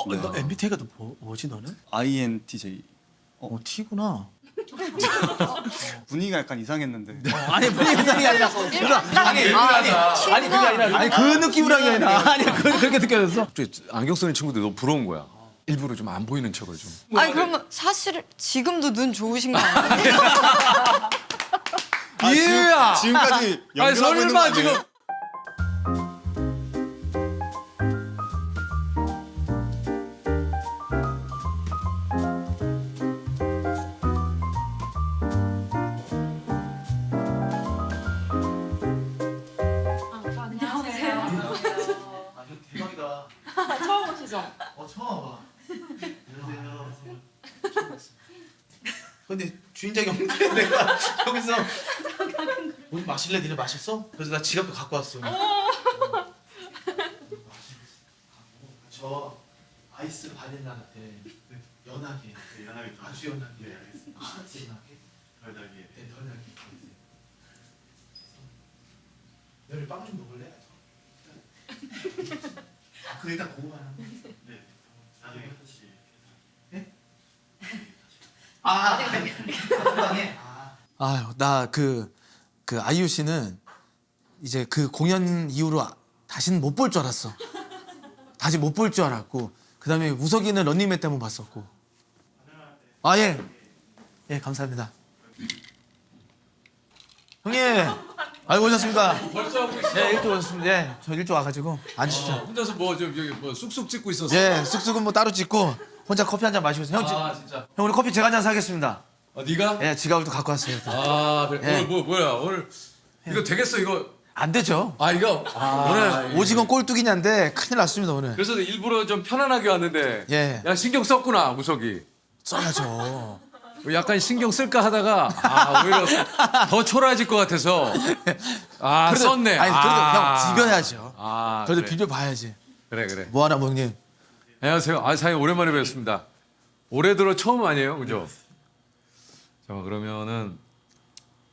너 MBTI가 뭐지 너는? INTJ. T구나. 분위기가 약간 이상했는데. 아니 분위기 이상이 아니라 아니 그게 아니라 아니 그 느낌으로 한 게 아니라 아니 그렇게 느껴졌어. 안경 쓰는 친구들 너무 부러운 거야. 일부러 좀 안 보이는 척을 좀. 아니 그러면 사실 지금도 눈 좋으신 거 아니에요? 이해야. 지금까지 아니 연기하고 있는 거 설마 아니에요? 지금. 대박이다. 처음 오시죠? 처음 와. 안녕하세요. 근데 주인장이 없는데 내가 여기서 뭐 마실래? 니네 마셨어? 그래서 나 지갑도 갖고 왔어. 저 아이스 바닐라 라떼 연하게. 연하게 좀 아주 연하게. 네, 알겠습니다. 아주 연하게. 덜 달게. 네, 덜 달게. 너희 빵좀 먹을래? 그 일단 고구마 하나. 네. 나중에 같이. 아유, 나 그 아이유 씨는 이제 그 공연 이후로 다시는 못 볼 줄 알았어. 다시 못 볼 줄 알았고, 그다음에 우석이는 런닝맨 때 한번 봤었고. 아 예, 예 감사합니다. 형님, 아이고 오셨습니까? 벌써 하고 있어. 예, 일찍 오셨습니다. 예, 저 일찍 와가지고 앉으시죠. 혼자서 뭐 좀 여기 뭐 쑥쑥 찍고 있었어. 예, 쑥쑥은 뭐 따로 찍고 혼자 커피 한 잔 마시고 있어요. 형, 아 진짜. 형 오늘 커피 제가 한 잔 사겠습니다. 네가? 예, 지갑을 또 갖고 왔어요. 또. 아 그래. 예. 오늘 뭐야 오늘 이거 되겠어 이거. 안 되죠. 아 이거. 오늘 오직원 꼴뚜기냐인데 큰일 났습니다 오늘. 그래서 일부러 좀 편안하게 왔는데. 예. 야 신경 썼구나 무석이. 써야죠. 약간 신경 쓸까 하다가 오히려 더 초라해질 것 같아서 썼네. 아니 그래도 형 비벼야죠. 그래도 그래. 비벼봐야지. 그래. 뭐 하나 뭐 형님. 안녕하세요. 사장님 오랜만에 뵙습니다. 올해 들어 처음 아니에요, 그죠? 자 그러면은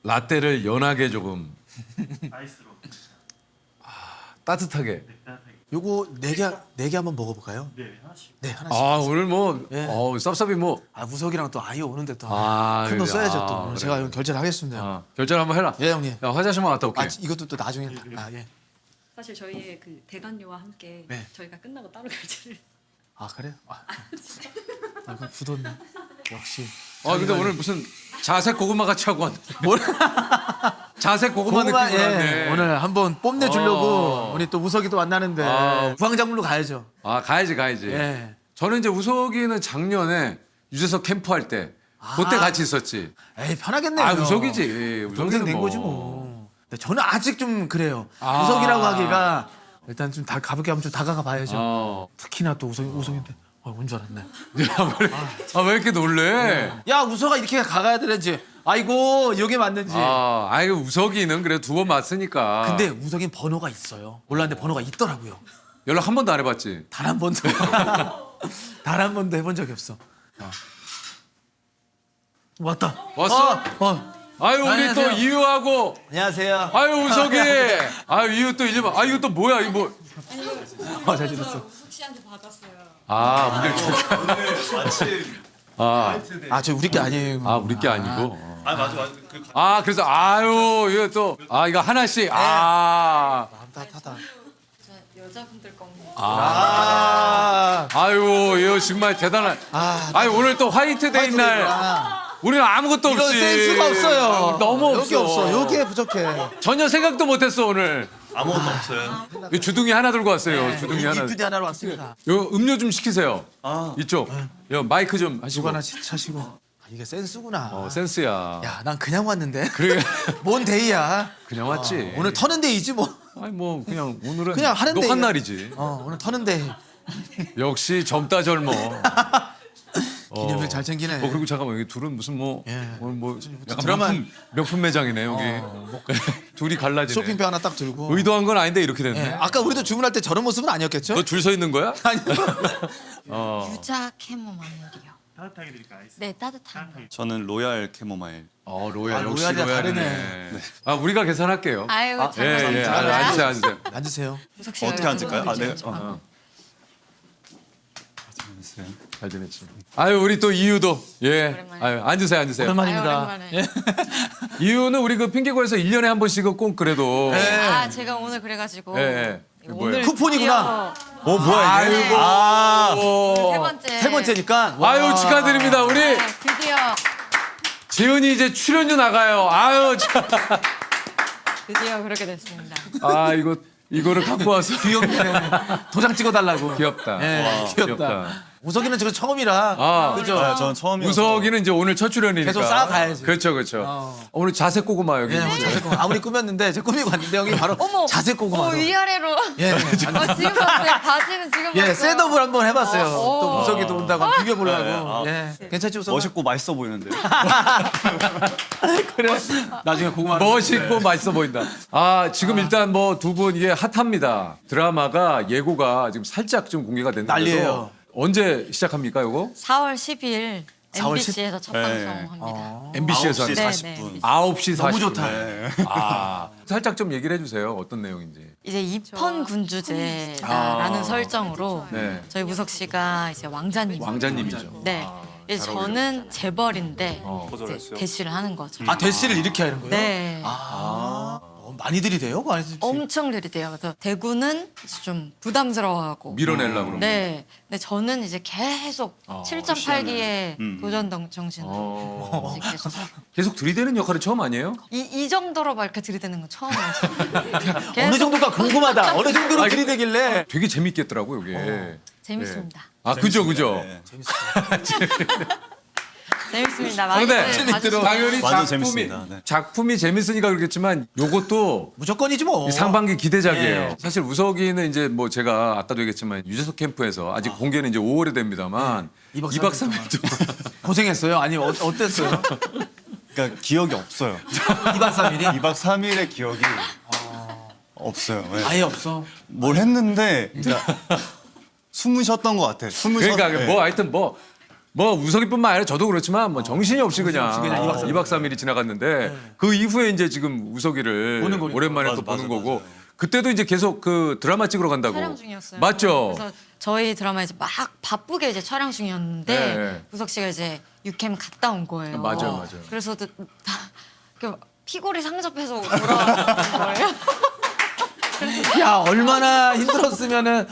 라떼를 연하게 조금 아이스로. 따뜻하게. 네, 따뜻하게. 요거 네 개 한번 먹어볼까요? 네, 하나씩. 네 하나씩. 오늘 뭐 예. 쌉쌉이 뭐. 우석이랑 또 아이유 오는데 또 아, 큰 돈 그래. 써야죠 또. 아, 오늘 그래. 제가 이거 결제를 하겠습니다. 결제를 한번 해라. 예 형님. 야 화장실만 갔다 올게. 이것도 또 나중에 예. 사실 저희의 그 대관료와 함께 네. 저희가 끝나고 따로 결제를. 그래요? 그럼 굳었네. 역시. 근데 오늘 무슨 자색 고구마 같이 하고 왔네. 뭘? 자색 고구마 느낌으로 왔네. 오늘 한번 뽐내주려고 우리 또 우석이도 만나는데 아. 부황작물로 가야죠. 가야지. 예. 저는 이제 우석이는 작년에 유재석 캠프 할 때 그때 같이 있었지. 에이 편하겠네요. 우석이지. 동생 된 뭐. 거지 뭐. 근데 저는 아직 좀 그래요. 아. 우석이라고 하기가 일단 좀 가볍게 한번 좀 다가가 봐야죠. 특히나 또 우석인데 온 줄 알았네. 왜 이렇게 놀래? 야 우석아 이렇게 가가야 되는지 아이고 이게 맞는지. 우석이는 그래 두 번 맞으니까. 근데 우석이는 번호가 있어요. 몰랐는데 번호가 있더라고요. 연락 한 번도 안 해봤지. 단 한 번도 단 한 번도 해본 적이 없어. 왔다. 왔어? 우리 또 안녕하세요. 이유하고. 안녕하세요. 우석이. 이유 또 일반. 이거 또 뭐야 이거 뭐. 잘 지냈어. 우숙 씨한테 받았어요. 오늘 마침. 저 우리 게 아니에요. 우리 게 아니고. 맞아. 그래서 이거 또 이거 하나씩. 마음 따뜻하다. 저 여자분들 겁니다. 이거 정말 대단한. 오늘 또 화이트데이 날 우리는 아무것도 이런 없이. 센스가 없어요. 너무 여기 없어. 없어. 여기에 부족해. 전혀 생각도 못했어 오늘. 아무것도 없어요. 이 주둥이 하나 들고 왔어요. 주둥이 하나. 이쁘지 하나로 왔습니다. 요 음료 좀 시키세요. 이쪽. 요 마이크 좀 하시고. 누구 하나씩 차시고. 이게 센스구나. 센스야. 야, 난 그냥 왔는데. 그래. 뭔 데이야? 그냥 왔지. 오늘 터는 데이지 뭐. 뭐 그냥 오늘은 그냥 하는 녹한 데이야. 날이지. 오늘 터는 데이. 역시 젊어. 기념일 잘 챙기네. 그리고 잠깐만 여기 둘은 무슨 예. 오늘 뭐 약간 드라마- 명품 매장이네 여기. 둘이 갈라지네. 쇼핑백 하나 딱 들고. 의도한 건 아닌데 이렇게 됐네. 예. 아까 우리도 주문할 때 저런 모습은 아니었겠죠? 너 줄 서 있는 거야? 유자 캐모마일이요. 따뜻하게 드릴까 아이스. 네 따뜻한 거. 저는 로얄 캐모마일. 로얄 역시 로얄이랑 로얄이네. 다르네. 우리가 계산할게요. 아이고 예, 잘하셨습니다. 앉으세요. 앉으세요. 우석 씨 어떻게 앉을까요? 네. 지냈어요? 잘 지냈지. 아유 우리 또 이유도 예. 오랜만에. 아유 앉으세요 앉으세요. 오랜만입니다. 아유, 오랜만에. 예. 이유는 우리 그 핑계고에서 1년에 한 번씩은 꼭 그래도 네. 아 제가 오늘 그래가지고 예, 예. 오늘 쿠폰이구나. 뭐야 이게? 네. 아, 오. 세 번째. 세 번째니까. 와. 아유 축하드립니다 우리 네, 드디어 재은이 이제 출연료 나가요. 아유 참. 드디어 그렇게 됐습니다. 아 이거를 갖고 와서 귀엽네. 도장 찍어달라고. 귀엽다. 예, 와, 귀엽다. 우석이는 지금 처음이라. 아. 그죠? 아, 전 처음이어서. 우석이는 이제 오늘 첫 출연이니까 계속 쌓아가야지. 그렇죠 그렇죠. 오늘 자색 고구마 여기 예, 있어요. 자세 꼬마. 아무리 꾸몄는데 제가 꾸미고 왔는데 형이 바로 어머. 자세 꼬구마. 위아래로. 예. 지금 봤어요. 바지는 지금 예, 봤어요. 셋업을 한번 해봤어요. 어, 또 우석이도 온다고 비벼보려고. 네, 예, 괜찮지 우석? 멋있고 맛있어 보이는데. 그래. 나중에 고구마. 멋있고 맛있어 보인다. 아 지금 일단 뭐 두 분 이게 핫합니다. 드라마가 예고가 지금 살짝 좀 공개가 됐는데 난리예요. 언제 시작합니까 이거? 4월 10일 4월 MBC에서 첫 네. 방송합니다. MBC에서 9시 하는 네, 40분. 9시 40분. 너무 좋다. 아 살짝 좀 얘기를 해주세요. 어떤 내용인지. 이제 입헌 군주제다라는 설정으로 네. 저희 우석 씨가 이제 왕자님. 왕자님이죠. 네. 이제 잘 저는 재벌인데 어. 이제 대시를 하는 거죠. 아, 대시를 이렇게 하는 거예요? 네. 많이들이 돼요? 그거 아니지? 엄청 들이대요. 그래서 대구는 좀 부담스러워하고. 밀어내려고 그러면. 네. 근데 저는 이제 계속 7.8기의 도전 정신으로 어. 이제 계속 계속 들이대는 역할이 처음 아니에요? 이 정도로 막 이렇게 들이대는 건 처음이에요. 어느 정도가 궁금하다. 어느 정도로 들이대길래. 되게 재밌겠더라고 이게. 재밌습니다. 아 그죠 그죠. 네. 재밌습니다. 많이 근데 봐주시고. 당연히 완전 작품이 재밌습니다. 네. 작품이 재밌으니까 그렇겠지만 요것도 무조건이지 뭐. 이 상반기 기대작이에요. 예. 사실 우석이는 이제 뭐 제가 아까도 얘기했지만 유재석 캠프에서 아직 공개는 이제 5월에 됩니다만 네. 2박 2박 3일 3일 동안 고생했어요? 아니, 어땠어요? 그러니까 기억이 없어요. 2박 3일이? 2박 3일의 기억이 없어요. 네. 아예 없어. 뭘 했는데 그러니까 숨을 쉬었던 것 같아. 숨을 그러니까 쉬었- 뭐 하여튼 뭐 우석이뿐만 아니라 저도 그렇지만 뭐 정신이 없이 그냥, 없이 그냥 2박 3일. 2박 3일이 지나갔는데 그 이후에 이제 지금 우석이를 보는 거니까. 오랜만에 맞아, 또 보는 맞아, 거고 맞아요. 그때도 이제 계속 그 드라마 찍으러 간다고 촬영 중이었어요. 맞죠? 그래서 저희 드라마에서 막 바쁘게 이제 촬영 중이었는데 네. 우석 씨가 이제 육캠 갔다 온 거예요. 맞아요. 그래서 피골이 상접해서 돌아온 거예요. 야, 얼마나 힘들었으면은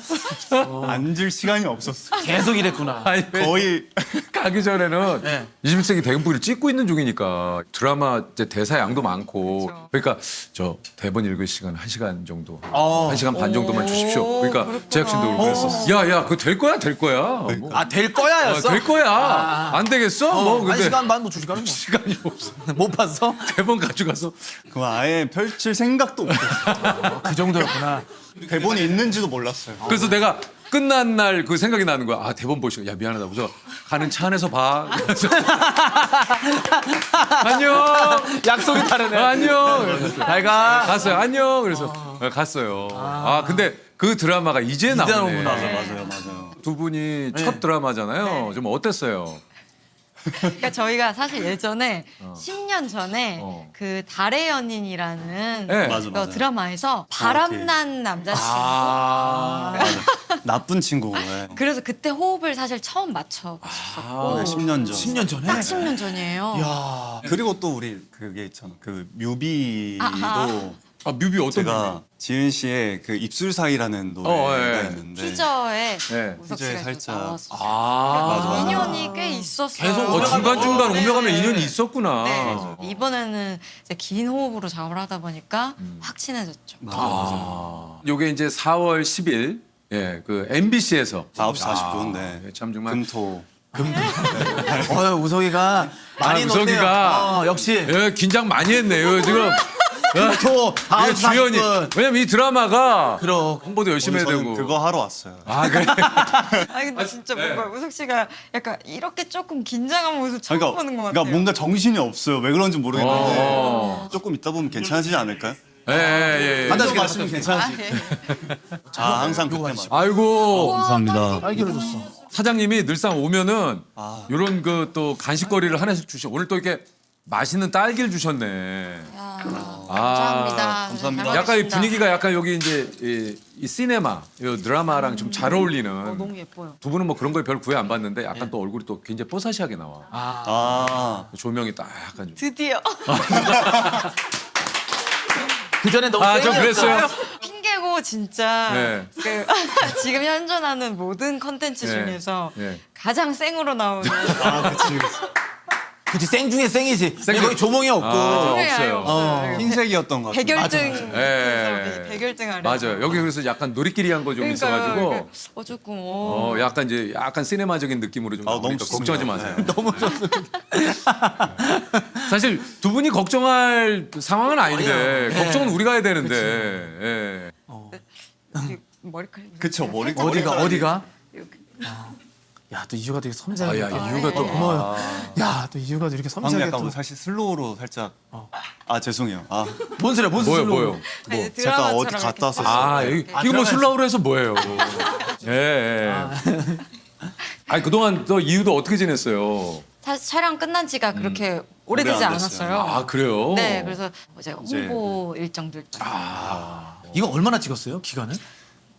앉을 시간이 없었어. 계속 이랬구나. 아니, 거의 가기 전에는 네. 21세기 대금부를 찍고 있는 중이니까 드라마 이제 대사 양도 많고 그렇죠. 그러니까 저 대본 읽을 시간 1시간 정도, 어. 1시간 반 정도만 주십시오. 그러니까 그렇구나. 제작진도 그랬었어. 야야 그거 될 거야 될 거야. 뭐. 아, 될 거야였어? 될 거야. 안 되겠어? 뭐 한 근데 시간 반, 뭐 2시간은 뭐. 시간이 없어. 못 봤어? 대본 가져가서 그 아예 펼칠 생각도 못했어. 그 정도였구나. 대본이 있는지도 몰랐어요. 그래서 내가 끝난 날 그 생각이 나는 거야. 아 대본 보시고 야 미안하다. 그래서 가는 차 안에서 봐. 그래서 안녕. 약속이 다르네. 안녕. 그래서 잘 가. 갔어요. 안녕. 그래서 갔어요. 아 근데 그 드라마가 이제 나오네. 나오구나. 맞아요. 두 분이 첫 드라마잖아요. 좀 어땠어요? 그러니까 저희가 사실 예전에 10년 전에 어. 그 달의 연인이라는 네. 맞아, 그 맞아. 드라마에서 바람난 남자친구 아. 나쁜 친구. 네. 그래서 그때 호흡을 사실 처음 맞춰 아. 10년 전. 10년 전에? 딱 10년 전이에요. 야. 그리고 또 우리 그게 있잖아. 그 뮤비도 아 뮤비 어떤 제가 지은 씨의 그 입술 사이라는 노래가 예. 있는데 티저에 네. 우석 티저에 씨가 살짝- 나왔어요. 아. 맞아. 인연이 꽤 있었어요. 계속 중간중간 네. 오며가면 인연이 있었구나. 네. 이번에는 이제 긴 호흡으로 작업을 하다 보니까 확 친해졌죠. 아. 요게 이제 4월 10일 예, 그 MBC에서 9시 40분. 네. 참 정말 금토. 우석이가 많이 아, 넣네요. 우석이가. 역시. 예, 긴장 많이 했네요. 지금 또 이게 주연이 왜냐면 이 드라마가 그럼. 홍보도 열심히 해야 저는 되고. 그거 하러 왔어요. 아 그래. 아니 근데 진짜 네. 뭔가 우석 씨가 약간 이렇게 조금 긴장한 모습 처음 보는 것 같아요. 그러니까 뭔가 정신이 없어요. 왜 그런지 모르겠는데 어. 조금 있다 보면 괜찮아지지 않을까요? 예. 하나 좀 마시면 괜찮아지. 예. 아 항상 그때만. 아이고 감사합니다. 딸기를 줬어. 사장님이 늘상 오면은 아. 이런 그 또 간식거리를 하나씩 주셔. 오늘 또 이렇게 맛있는 딸기를 주셨네. 야, 감사합니다. 감사합니다. 잘 약간 이 먹겠습니다. 분위기가 약간 여기 이제 이 시네마, 이 드라마랑 좀 잘 어울리는. 너무 예뻐요. 두 분은 뭐 그런 걸 별 구애 안 받는데 약간 또 얼굴이 또 굉장히 뽀사시하게 나와. 아, 조명이 딱 약간 좀. 드디어 그 전에 너무 좀 쌩이었어요. 그랬어요. 핑계고 진짜 네. 그 지금 현존하는 모든 컨텐츠 네. 중에서 네. 가장 생으로 나오는 그치 생 중에 생이지. 생 거기 조몽이 없고. 조명이 아예 없어요. 없어요. 흰색이었던 것 같아요. 백열등 예. 백열등 아래. 맞아요. 여기 그래서 약간 놀이끼리 한 거 좀 있어가지고. 조금 약간 이제 약간 시네마적인 느낌으로 좀 아, 너무 나오니까 좋습니다. 걱정하지 마세요. 네. 너무 좋습니다. 사실 두 분이 걱정할 상황은 아닌데 아니에요. 네. 걱정은 우리가 해야 되는데. 예. 머리카락. 그쵸, 머리 어디가? 여기. 야, 또 이유가 되게 아, 섬세하게. 야, 또. 이유가 또 고마워요. 야, 또 이유가 이렇게 방금 섬세하게 약간 또. 사실 슬로우로 살짝 아 죄송해요. 아 뭔 소리야? 뭔 소리야? 뭐요? 아니, 잠깐 어디 드라마처럼 갔다 이렇게. 왔었어요. 아, 여기, 이거 뭐 들어가야지. 술라우로 해서 뭐예요? 예, 예. 아니, 그동안 또 이유도 어떻게 지냈어요? 사실 촬영 끝난 지가 그렇게 오래되지 오래 안 됐어요. 않았어요. 아, 그래요? 네, 그래서 이제 홍보 일정들 이거 얼마나 찍었어요? 기간을?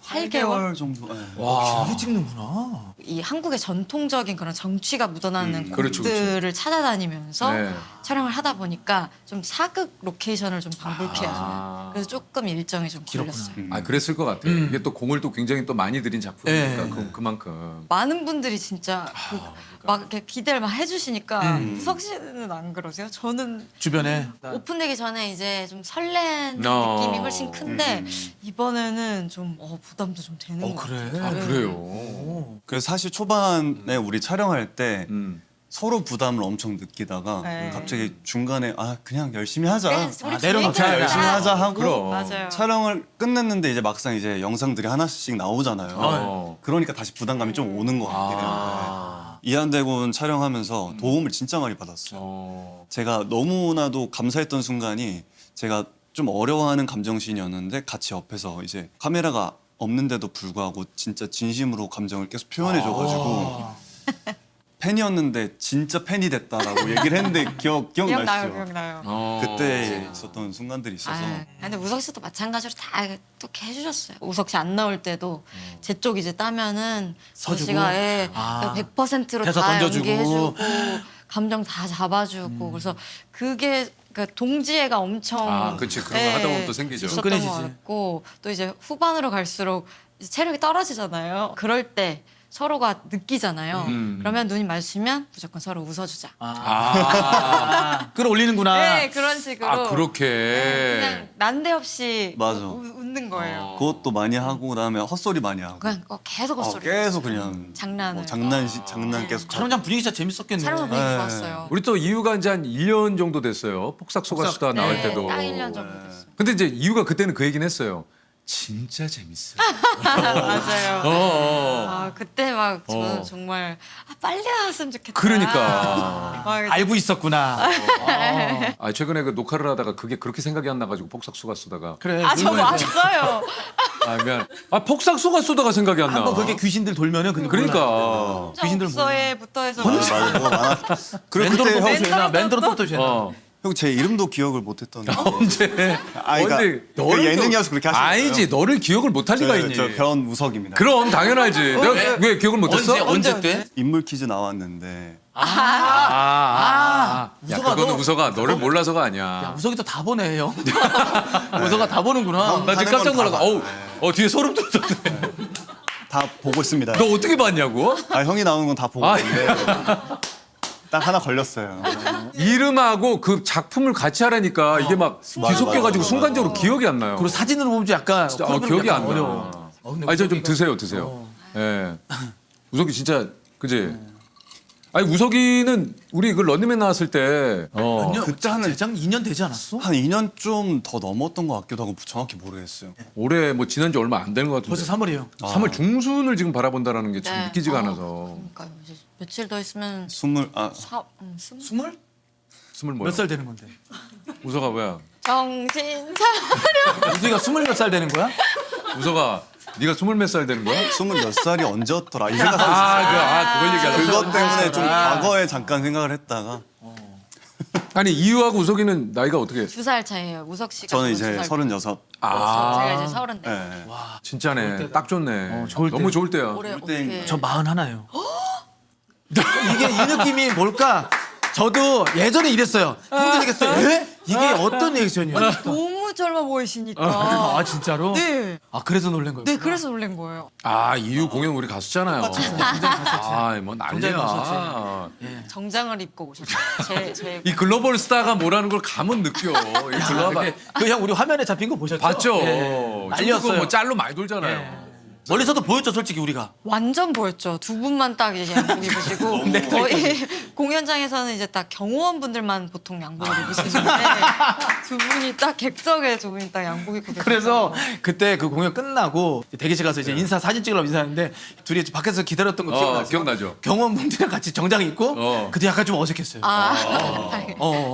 8개월. 정도. 네. 와. 길게 찍는구나. 이 한국의 전통적인 그런 정취가 묻어나는 그렇죠, 곳들을 찾아다니면서 네. 촬영을 하다 보니까 좀 사극 로케이션을 좀 방불케 하죠. 아. 그래서 조금 일정이 좀 길었구나. 걸렸어요. 아, 그랬을 것 같아요. 이게 또 공을 또 굉장히 또 많이 들인 작품이니까 네. 그만큼. 많은 분들이 진짜 막 이렇게 기대를 막 해주시니까 우석 씨는 안 그러세요? 저는 주변에. 오픈되기 전에 이제 좀 설레는 어. 느낌이 훨씬 큰데 이번에는 좀 부담도 좀 되는 것 그래? 같아요. 아, 네. 그래요? 그래서 사실 초반에 우리 촬영할 때 음. 서로 부담을 엄청 느끼다가 네. 갑자기 중간에 아 그냥 열심히 하자. 그냥 우리 내려놓자. 분위기를 열심히 따라- 하자 하고 그럼. 맞아요. 촬영을 끝냈는데 이제 막상 이제 영상들이 하나씩 나오잖아요. 어. 그러니까 다시 부담감이 좀 오는 것 같아요. 아. 이한대군 촬영하면서 도움을 진짜 많이 받았어요. 어. 제가 너무나도 감사했던 순간이 제가 좀 어려워하는 감정씬이었는데 같이 옆에서 이제 카메라가 없는데도 불구하고 진짜 진심으로 감정을 계속 표현해줘가지고 팬이었는데 진짜 팬이 됐다라고 얘기를 했는데 기억나시죠? 기억나요. 어. 그때 있었던 순간들이 있어서 근데 우석 씨도 마찬가지로 다 이렇게 해주셨어요. 우석 씨 안 나올 때도 제 쪽 이제 따면은 우석 서주고? 씨가 100%로 대사 다 던져주고. 연기해주고 감정 다 잡아주고 그래서 그게 그 동지애가 엄청 아, 그치. 그런 거 하다 보면 또 생기죠. 있었던 끈끈해지지. 것 같고 또 이제 후반으로 갈수록 이제 체력이 떨어지잖아요. 그럴 때 서로가 느끼잖아요. 그러면 눈이 마주치면 무조건 서로 웃어주자. 끌어올리는구나. 네, 그런 식으로. 아, 그렇게. 그냥 난데없이 맞아. 웃는 거예요. 그것도 많이 하고 그다음에 헛소리 많이 하고 그냥 계속 헛소리. 계속 그냥 장난을. 장난 계속 하고. 촬영장 분위기 진짜 재밌었겠네. 촬영 분위기 네. 좋았어요. 우리 또 이유가 이제 한 1년 정도 됐어요. 폭삭 속았수다 나올 네, 때도. 딱 1년 정도 됐어요. 근데 이제 이유가 그때는 그 얘기는 했어요. 진짜 재밌어요. 맞아요. 어. 아, 그때 막 저는 어. 정말 빨리 나왔으면 좋겠다. 그러니까. 막 알고 있었구나. 아, 최근에 그 녹화를 하다가 그게 그렇게 생각이 안 나가지고 폭삭 속았수다가. 그래. 저 왔어요. 아, 미안. 아, 폭삭 속았수다가 생각이 안 나. 한번 그렇게 귀신들 돌면은 그냥 그러니까. 귀신들 독서에부터 해서 맞아, 뭐가 많아. 그리고 그때 맨드론 형, 또부터 맨드론 또부터 죄나. 어. 형 제 이름도 기억을 못했던. 언제? 아, 그러니까 그 예능이어서 그렇게 하신 거예요? 아니지. 너를 기억을 못 할 리가 있니? 저 변우석입니다. 그럼 당연하지. 내가 왜 기억을 못 했어? 언제 때? 인물 퀴즈 나왔는데 야, 우석아, 그거는 너- 우석아, 너를 몰라서가 아니야. 야, 우석이 또 다 보네, 형. 우석아 다 보는구나. 나 지금 깜짝 놀랐어. 하는 어우, 뒤에 소름 돋았네. 다 보고 있습니다. 너 어떻게 봤냐고? 아 형이 나오는 건 다 보고 아, 있는데 딱 하나 걸렸어요. 이름하고 그 작품을 같이 하라니까 이게 막 뒤섞여가지고 맞아. 순간적으로 기억이 안 나요. 그리고 사진으로 보면 좀 약간 기억이 안 나. 어려워. 근데 아니, 저 좀 우석이가- 드세요. 예. 우석이 진짜, 그지? 아니, 우석이는 우리 그 런닝맨 나왔을 때, 몇 년? 그때 하는- 제작 2년 되지 않았어? 한 2년 좀 더 넘었던 것 같기도 하고 정확히 모르겠어요. 올해 뭐 지난 지 얼마 안 되는 것 같은데. 벌써 3월이에요. 3월 중순을 지금 바라본다라는 게 참 네. 믿기지가 어, 않아서. 그러니까요. 이제 며칠 더 있으면 스물 스물? 스물 뭐야? 몇 살 되는 건데? 우석아 뭐야? 정신 차려. 우석이가 20몇 살 되는 거야? 우석아, 네가 20몇 살 되는 거야? 20몇 살이 언제였더라 이 생각하고 그걸 얘기하려고. 그것 때문에 좀 과거에 잠깐 생각을 했다가 아니 이유하고 우석이는 나이가 어떻게? 2살 차이예요. 우석 씨가 저는 이제 2살. 36. 제가 이제 34. 네. 진짜네. 딱 좋네. 좋을 너무 때. 좋을 때야. 올해 그럴 땐 어떻게 저 41예요. 이게 이 느낌이 뭘까? 저도 예전에 이랬어요. 형들 얘기했어요. 에? 이게 어떤 리액션이에요? 너무 젊어 보이시니까. 아 진짜로? 네. 아 그래서 놀란 거예요. 네, 그래서 놀란 거예요. 아 이유 공연 우리 갔었잖아요. 아뭐 굉장히 난리야. 정장을 입고 오셨어요. 제 이 글로벌 스타가 뭐라는 걸 감은 느껴. 이 글로벌 그냥 우리 화면에 잡힌 거 보셨죠? 봤죠. 예. 난리였어요. 난리였어요. 뭐 짤로 많이 돌잖아요. 멀리서도 보였죠, 솔직히 우리가. 완전 보였죠. 두 분만 딱 이제 양복 입으시고 거의 공연장에서는 이제 딱 경호원 분들만 보통 양복을 입으시는데 두 분이 딱 객석에 두 분이 딱 양복 입고 계셨어요. 그래서 그때 그 공연 끝나고 대기실 가서 이제 인사 사진 찍으려고 인사하는데 둘이 밖에서 기다렸던 거 기억나죠? 기억나죠. 경호원분들이랑 같이 정장 입고 그때 약간 좀 어색했어요.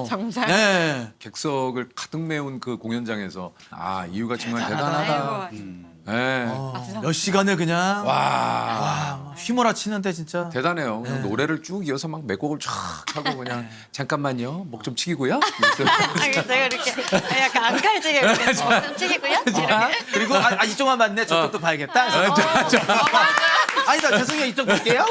정장. 네. 객석을 가득 메운 그 공연장에서 아 이유가 정말 대단하다. 아이고. 네. 몇 시간을 그냥 와 휘몰아치는데 진짜. 대단해요. 그냥 노래를 쭉 이어서 막 몇 곡을 쫙 하고 그냥 잠깐만요 목 좀 치기고요. 제가 이렇게 약간 안칼지게 이렇게 좀 튀기고요. 이렇게. 그리고 이쪽만 봤네. 저쪽도 봐야겠다. 아니다 죄송해요 이쪽 볼게요.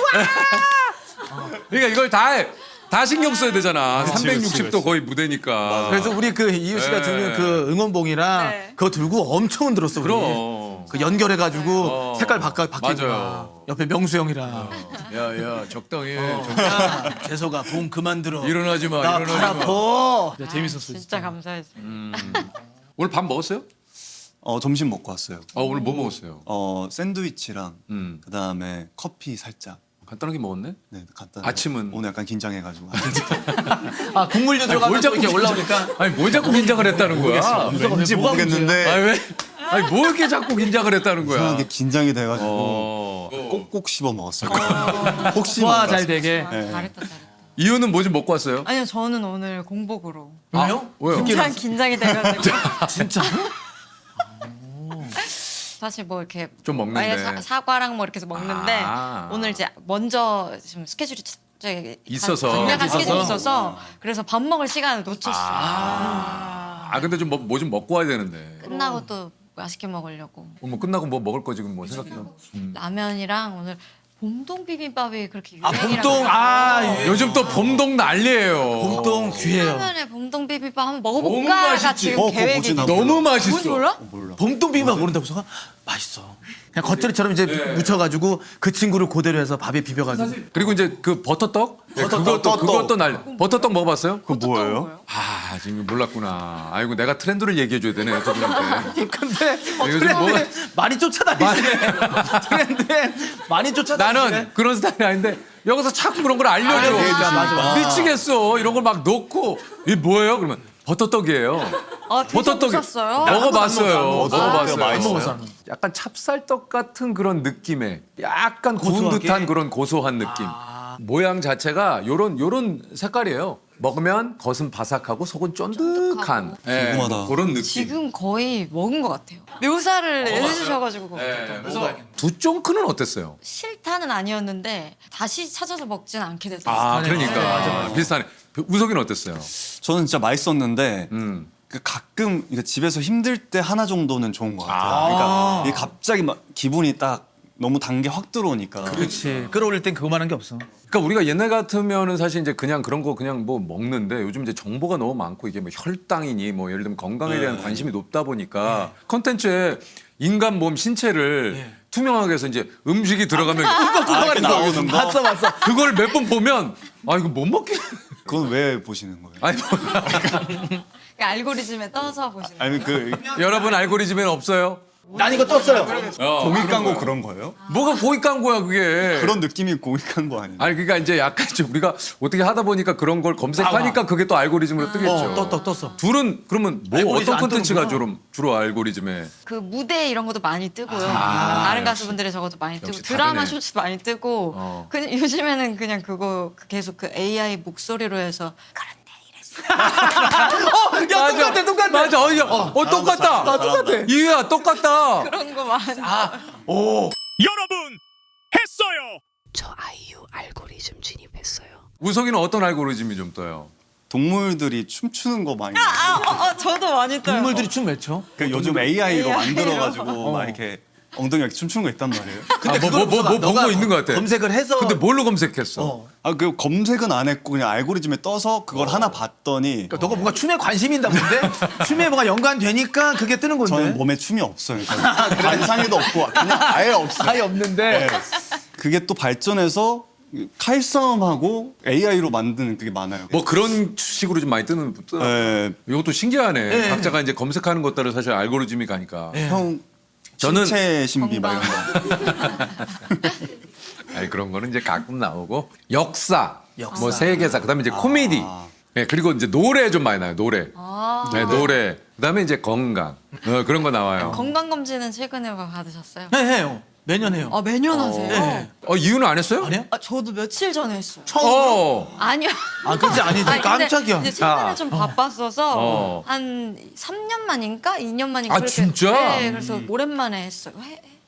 그러니까 이걸 다 신경 써야 되잖아. 360도 거의 무대니까. 그래서 우리 그 이유 씨가 네. 주는 그 응원봉이랑 네. 그거 들고 엄청 흔들었어. 우리. 그럼. 그 연결해가지고 색깔 바뀌는 맞아요. 거야. 옆에 명수 형이랑. 야야 적당히. 야, 재석아 봉 그만 들어. 일어나지 마. 나 일어나지 팔 마. 아파. 재밌었어. 진짜 감사했어요. 오늘 밥 먹었어요? 점심 먹고 왔어요. 오늘 뭐 먹었어요? 샌드위치랑 음. 그다음에 커피 살짝. 간단하게 먹었네. 네, 갖다. 아침은? 오늘 약간 긴장해가지고. 국물도 들어가면 또 이렇게 올라오니까. 아니 뭘 자꾸 긴장을 했다는 거야? 왠지 모르겠는데 아니 왜? 아니 뭘 이렇게 자꾸 긴장을 했다는 거야? 이상하게 긴장이 돼가지고 꼭꼭 씹어 먹었어요. 혹시 소화 뭔가 잘 되게. 잘했다. 이유는 뭐 좀 먹고 왔어요? 아니요, 저는 오늘 공복으로 왜요? 왜요? 굉장히 긴장이 돼가지고 진짜? 사실 뭐 이렇게 좀 먹는데. 만약에 사과랑 뭐 이렇게 해서 먹는데 아. 오늘 이제 먼저 지금 스케줄이 있어서. 강력한 스케줄이 있어서? 있어서 그래서 밥 먹을 시간을 놓쳤어요. 아 근데 좀 뭐 좀 먹고 와야 되는데. 끝나고 또 맛있게 먹으려고 뭐 끝나고 뭐 먹을 거 지금 뭐 생각해? 라면이랑 오늘 봄동 비빔밥이 그렇게 아 유행이라고 봄동 아 요즘 또 봄동 난리예요. 봄동 귀해요. 라면에 봄동 비빔밥 한번 너무 먹어볼까가 맛있지. 지금 그거 계획이 뭐지, 나 너무 뭔지 맛있어. 몰라? 몰라. 봄동 비빔밥 모른다고 해서 맛있어. 그냥 겉절이처럼 이제 묻혀가지고 그 친구를 그대로 해서 밥에 비벼가지고. 그리고 이제 그 버터떡? 그것도 버터떡 먹어봤어요? 그거 뭐예요? 아 지금 몰랐구나. 아이고 내가 트렌드를 얘기해줘야 되네 저분한테. 근데 요즘 뭐가- 많이 쫓아다니시네. 트렌드에 많이 쫓아다니시네. 나는 그런 스타일이 아닌데 여기서 자꾸 그런 걸 알려줘. 맞아. 미치겠어. 이런 걸 막 넣고 이게 뭐예요? 그러면 버터떡이에요. 아, 버터떡이 드셔보셨어요? 먹어봤어요. 먹어봤어요. 먹어봤어요. 약간 찹쌀떡 같은 그런 느낌의 약간 구운 고소하게? 듯한 그런 고소한 느낌. 모양 자체가 요런 색깔이에요. 먹으면 겉은 바삭하고 속은 쫀득한 예, 궁금하다. 그런 느낌. 지금 거의 먹은 것 같아요. 묘사를 해주셔가지고 그래서 두 쫑크는 어땠어요? 싫다는 아니었는데 다시 찾아서 먹지는 않게 됐어요. 아 그러니까 비슷하네. 우석이는 어땠어요? 저는 진짜 맛있었는데 음. 그 가끔 이게 집에서 힘들 때 하나 정도는 좋은 것 같아요. 아. 그러니까 이게 갑자기 막 기분이 딱 너무 단 게 확 들어오니까. 그렇지. 끌어올릴 땐 그거만한 게 없어. 그러니까 우리가 옛날 같으면은 사실 이제 그냥 그런 거 그냥 뭐 먹는데 요즘 이제 정보가 너무 많고 이게 뭐 혈당이니 뭐 예를 들면 건강에 대한 관심이 높다 보니까 컨텐츠에 인간 몸 신체를 투명하게 해서 이제 음식이 들어가면 이렇게 나오는 거? 봤어. 그걸 몇 번 보면 아 이거 못 먹겠. 그건 왜 보시는 거예요? 아니 뭐, 그러니까 알고리즘에 떠서 보시는 거예요. 아니 그 여러분 알고리즘에는 없어요? 난 이거 떴어요. 공익 광고 그런 거예요? 뭐가 고익 광고야 그게? 그런 느낌이 공익 광고 아니에요? 아니 그러니까 이제 약간 좀 우리가 어떻게 하다 보니까 그런 걸 검색하니까 그게 또 알고리즘으로 뜨겠죠. 떴어. 둘은 그러면 뭐 알고리즘 어떤 안 콘텐츠가 뜨는구나. 주로 알고리즘에? 그 무대 이런 것도 많이 뜨고요. 다른 가수분들의 저것도 많이 뜨고 역시 드라마 다르네. 쇼츠도 많이 뜨고 그냥 요즘에는 그냥 그거 계속 그 AI 목소리로 해서 야 똑같아. 맞아. 똑같다. 똑같아. 이유야 똑같다. 그런 거 많이 여러분 했어요. 저 아이유 알고리즘 진입했어요. 우석이는 어떤 알고리즘이 좀 떠요? 동물들이 춤추는 거 많이 저도 많이 떠요. 동물들이 춤 왜 춰? 그 요즘 AI로 AI로. 만들어가지고 막 이렇게 엉덩이 이렇게 춤추는 거 있단 말이에요. 근데 뭐, 그걸 본 너가 거 있는 것 같아. 검색을 해서 근데 뭘로 검색했어? 어. 아 그 검색은 안 했고 그냥 알고리즘에 떠서 그걸 하나 봤더니 그러니까 너가 뭔가 춤에 관심이 있나 본데 춤에 뭐가 연관되니까 그게 뜨는 건데. 저는 몸에 춤이 없어요. 관상에도 없고 그냥 아예 없어요. 아예 없는데. 네. 그게 또 발전해서 칼싸움하고 AI로 만드는 그게 많아요. 뭐 그런 식으로 좀 많이 뜨는 네. 이것도 신기하네. 네. 각자가 이제 검색하는 것 따라 사실 알고리즘이 가니까. 네. 형 저는- 신체 신비 막 이런 거. 아니, 그런 거는 이제 가끔 나오고 역사, 역사. 뭐 세계사, 그다음에 이제 코미디. 네, 그리고 이제 노래 좀 많이 나요. 노래. 네, 노래. 그다음에 이제 건강. 그런 거 나와요. 건강검진은 최근에 받으셨어요? 네, 해요. 매년 해요. 아 매년 하세요? 네. 이유는 안 했어요? 아니야? 저도 며칠 전에 했어요. 처음으로? 아니요. 아, 그렇지 아니지. 아니, 근데 깜짝이야. 이제 최근에 아. 좀 바빴어서 어. 한 3년 만인가 2년 만인가 아, 그렇게- 진짜? 네, 그래서 오랜만에 했어요.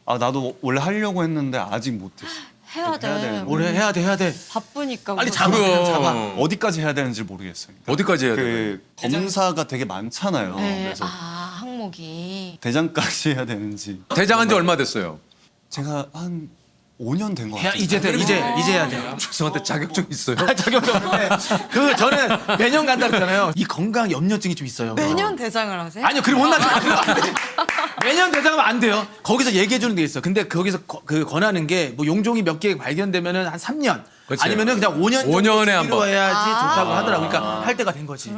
아 나도 원래 하려고 했는데 아직 못했어. 해야 돼. 해야 되는데. 올해 해야 돼. 바쁘니까. 빨리 그래서. 잡아. 그냥 그럼. 잡아. 어디까지 해야 되는지 모르겠어요. 어디까지 해야 돼? 그 검사가 되게 많잖아요. 네. 그래서 항목이. 대장까지 해야 되는지. 대장한 지 얼마 됐어요? 제가 한 5년 된 것 해야 같아요. 이제 돼. 이제 해야 돼. 죄송한데 자격증 있어요? 자격증 없는데 그 저는 매년 간다 그랬잖아요. 이 건강 염려증이 좀 있어요. 매년 대장을 하세요? 아니요, 그럼 혼나죠. 그럼 안 돼. 매년 대장하면 안 돼요. 거기서 얘기해 주는 게 있어. 근데 거기서 그 권하는 게 뭐 용종이 몇 개 발견되면은 한 3년 그치. 아니면은 그냥 5년 5년에 한 번. 해야지 좋다고 하더라고. 그러니까 할 때가 된 거지.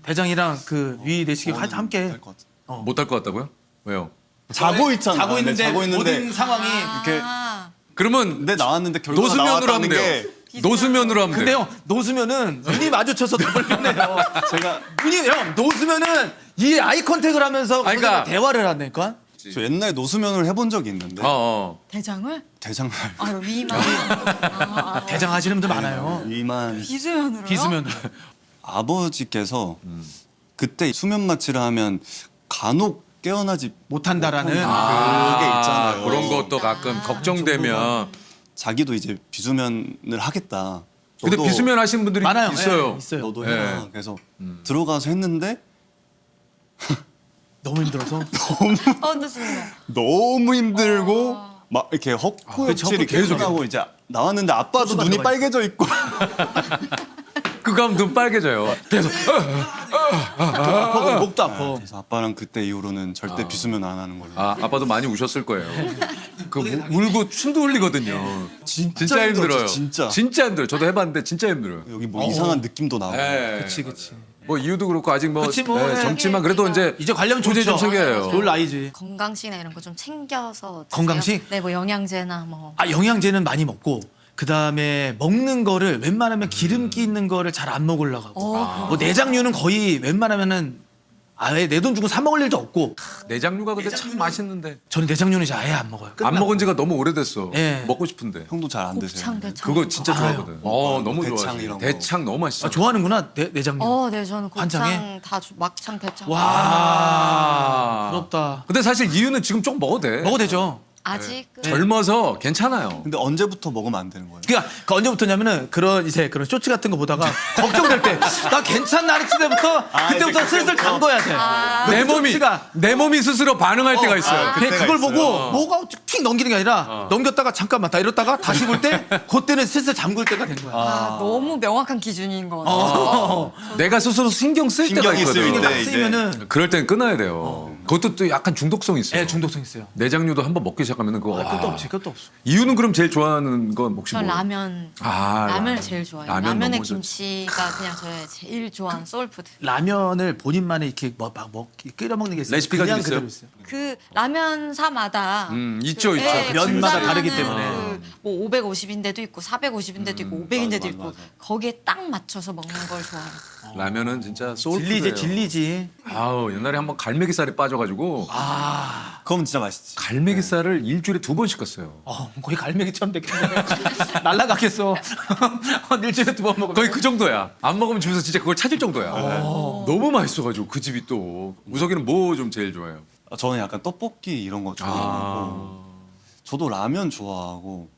대장이랑 그 위 내시경 함께 될 것 같아요. 못 할 것 같다고요? 왜요? 자고 있잖아. 자고 있는데, 자고 있는데 모든 상황이 이렇게 아, 그러면 근데 나왔는데 결과가 노수면으로 나왔다는 하면 게 돼요. 노수면으로 하면 돼요. 근데요 노수면은 눈이 마주쳐서 더 불편해요. 제가 눈이 형 노수면은 이 아이 컨택을 하면서 아니, 그러니까- 대화를 한다니까. 저 옛날에 노수면을 해본 적이 있는데 대장을? 대장 아 위만. 대장 하시는 분들 많아요. 위만 비수면으로요? 비수면으로. 아버지께서 그때 수면 마취를 하면 간혹 깨어나지 못한다라는 그게 있잖아요. 그런 것도 가끔 걱정되면. 자기도 이제 비수면을 하겠다. 근데 너도- 비수면 하시는 분들이 많아요. 있어요. 예, 있어요. 너도 예. 해라. 그래서 들어가서 했는데 너무 힘들어서. 좋습니다. 너무 힘들고 막 이렇게 그쵸, 헛구역질이 계속 계속 하고 이제 나왔는데 아빠도 헛수가 눈이 들어가 빨개져 있고 그거 하면 눈 빨개져요. 계속. 아파, 목도 아파. 그래서 아빠랑 그때 이후로는 절대 비수면 안 하는 걸로. 아빠도 많이 우셨을 거예요. 그 울고 춤도 흘리거든요. 진짜 힘들었죠, 힘들어요. 진짜. 힘들어요. 저도 해봤는데 진짜 힘들어요. 여기 뭐 이상한 느낌도 나고. 예. 그치. 뭐 이유도 그렇고 아직 뭐, 그치, 뭐, 예, 예. 젊지만 그래도 이제 이제 관련 도저히 좋죠. 좀 챙겨요. 좋을 나이지. 건강식이나 이런 거 좀 챙겨서 드세요? 건강식? 네, 뭐 영양제나 뭐. 아 영양제는 많이 먹고 그 다음에 먹는 거를 웬만하면 기름기 있는 거를 잘 안 먹으려고 하고 뭐 내장류는 거의 웬만하면은 아예 내 돈 주고 사 먹을 일도 없고 내장류가 근데 참 맛있는데 저는 내장류는 이제 아예 안 먹어요. 안 먹은 지가 너무 오래됐어. 예. 먹고 싶은데. 형도 잘 안 드세요. 곱창 대창. 그거 진짜 좋아하거든. 너무 대창 좋아해. 이런 거. 대창 너무 맛있어. 좋아하는구나 내장류. 네, 저는 한창에? 곱창 다 막창 대창. 와 부럽다. 근데 사실 이유는 지금 조금 먹어도 돼. 먹어도 되죠. 아직 젊어서 괜찮아요. 근데 언제부터 먹으면 안 되는 거예요? 그러니까 그 언제부터냐면은 그런 쇼츠 같은 거 보다가 걱정될 때 나 괜찮나 했을 때부터 그때부터 이제 슬슬 담궈야 돼. 내 몸이 스스로 반응할 때가 있어요. 그걸 그때가 보고 있어요. 뭐가 휙 넘기는 게 아니라 넘겼다가 잠깐만 다 이렇다가 다시 볼 때 그때는 슬슬 잠글 때가 된 거야. 너무 명확한 기준인 것 같아요. 내가 스스로 신경 쓸 때가 신경이 있거든. 쓰일 이게 때. 딱 쓰이면은 그럴 땐 끊어야 돼요. 그것도 또 약간 중독성 있어요. 예 중독성 있어요. 내장류도 한번 먹기 시작하면 그거 그것도 와. 없지, 그것도 없어. 이유는 그럼 제일 좋아하는 건 혹시 전 뭐? 라면. 아, 라면을 제일 좋아해요. 라면 라면에 너무 좋지. 김치가 그냥 저의 제일 좋아하는 소울푸드. 라면을 본인만의 이렇게 끓여 먹는 게 있어요. 레시피가 그냥 좀 있어요? 그대로 있어요. 그 라면사마다 있죠, 있죠. 면마다 분산하는 다르기 때문에. 뭐 550인데도 있고 450인데도 있고 500인데도 있고 맞아. 거기에 딱 맞춰서 먹는 걸 좋아해요. 라면은 진짜 소울푸드예요. 진리지. 아우 옛날에 한번 갈매기살이 빠져가지고 그럼 진짜 맛있지. 갈매기살을 일주일에 2번 씻었어요. 거의 갈매기처럼 됐겠네. 날라가겠어. 일주일에 2번 먹으면. 거의 그 정도야. 안 먹으면 집에서 진짜 그걸 찾을 정도야. 너무 맛있어가지고 그 집이 또. 우석이는 뭐 좀 제일 좋아해요? 저는 약간 떡볶이 이런 거 좋아하고 저도 라면 좋아하고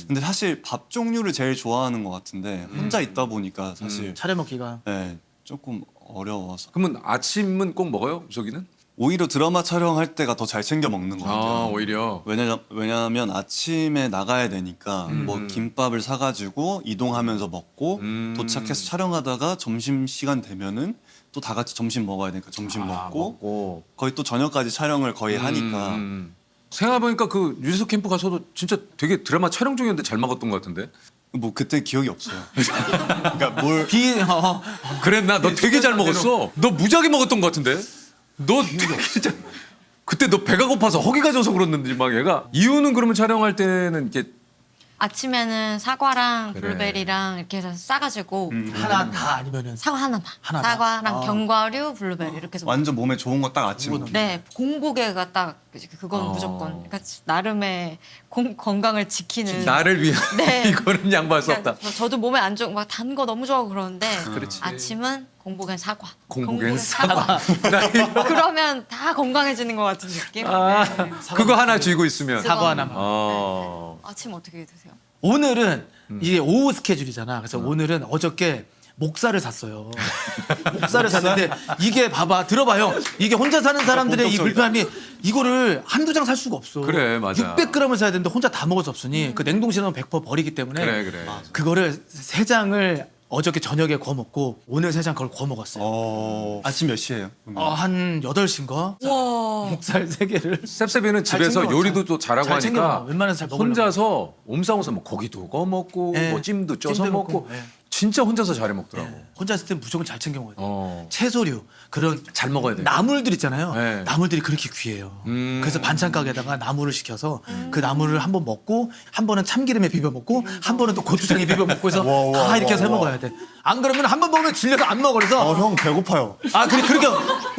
근데 사실 밥 종류를 제일 좋아하는 것 같은데 혼자 있다 보니까 사실 차려 먹기가. 네, 조금 어려워서 그러면 아침은 꼭 먹어요, 우석이는? 오히려 드라마 촬영할 때가 더 잘 챙겨 먹는 것 같아요. 아, 오히려. 왜냐하면 아침에 나가야 되니까 뭐 김밥을 사가지고 이동하면서 먹고 도착해서 촬영하다가 점심 시간 되면은 또 다 같이 점심 먹어야 되니까 점심 먹고 거의 또 저녁까지 촬영을 거의 하니까 생각해보니까 그 유재석 캠프 가서도 진짜 되게 드라마 촬영 중이었는데 잘 먹었던 것 같은데. 뭐 그때 기억이 없어요. 그러니까 뭘 그랬나? 너 되게 잘 먹었어. 너 무지하게 먹었던 것 같은데. 너 진짜 그때 너 배가 고파서 허기가 져서 그랬는지 막 얘가. 이유는 그러면 촬영할 때는 이렇게 아침에는 사과랑 그래. 블루베리랑 이렇게 해서 싸가지고 하나 다 아니면은 사과 하나만. 하나 다? 사과랑 아. 견과류, 블루베리 이렇게 해서 완전 몸에 좋은 거 딱 아침 먹는 네, 공복에가 딱 그건 무조건. 그러니까 나름의 건강을 지키는. 나를 위한 네. 이거는 양보할 수 없다. 그러니까 저도 몸에 안 좋고 막 단 거 너무 좋아하고 그러는데 그렇지. 아침은 공복엔 사과. 공복엔 사과. 그러면 다 건강해지는 것 같은 느낌. 아, 네. 그거 하나 쥐고 있으면. 사과 하나만. 어. 아침 어떻게 드세요? 오늘은 이게 오후 스케줄이잖아. 그래서 오늘은 어저께 목살을 샀어요. 목살을 샀는데 이게 봐봐 들어봐요. 이게 혼자 사는 사람들의 이 불편함이 이거를 한두 장 살 수가 없어. 그래, 맞아. 600g을 사야 되는데 혼자 다 먹을 수 없으니 그 냉동실은 100% 버리기 때문에 그래. 그거를 3장을 어저께 저녁에 구워 먹고 오늘 3장 그걸 구워 먹었어요. 아침 몇 시에요? 한 8시인가? 와. 목살 3개를 셉셉이는 잘 집에서 챙겨 요리도 또 잘하고 잘 챙겨 하니까 먹어. 웬만해서 잘 먹으려고. 혼자서 몸싸움에서 뭐 고기도 구워 먹고 네. 뭐 찜도 쪄서 찜도 먹고 먹고, 네. 진짜 혼자서 잘해 먹더라고. 혼자 있을 때 무조건 잘 챙겨 먹어야 돼. 어. 채소류 그런 잘 먹어야 돼. 나물들 있잖아요. 네. 나물들이 그렇게 귀해요. 그래서 반찬 가게에다가 나물을 시켜서 그 나물을 한 번 먹고 한 번은 참기름에 비벼 먹고 한 번은 또 고추장에 비벼 먹고 해서 다 이렇게 해서 해 먹어야 돼. 안 그러면 한 번 먹으면 질려서 안 먹어. 그래서 형 배고파요. 그렇게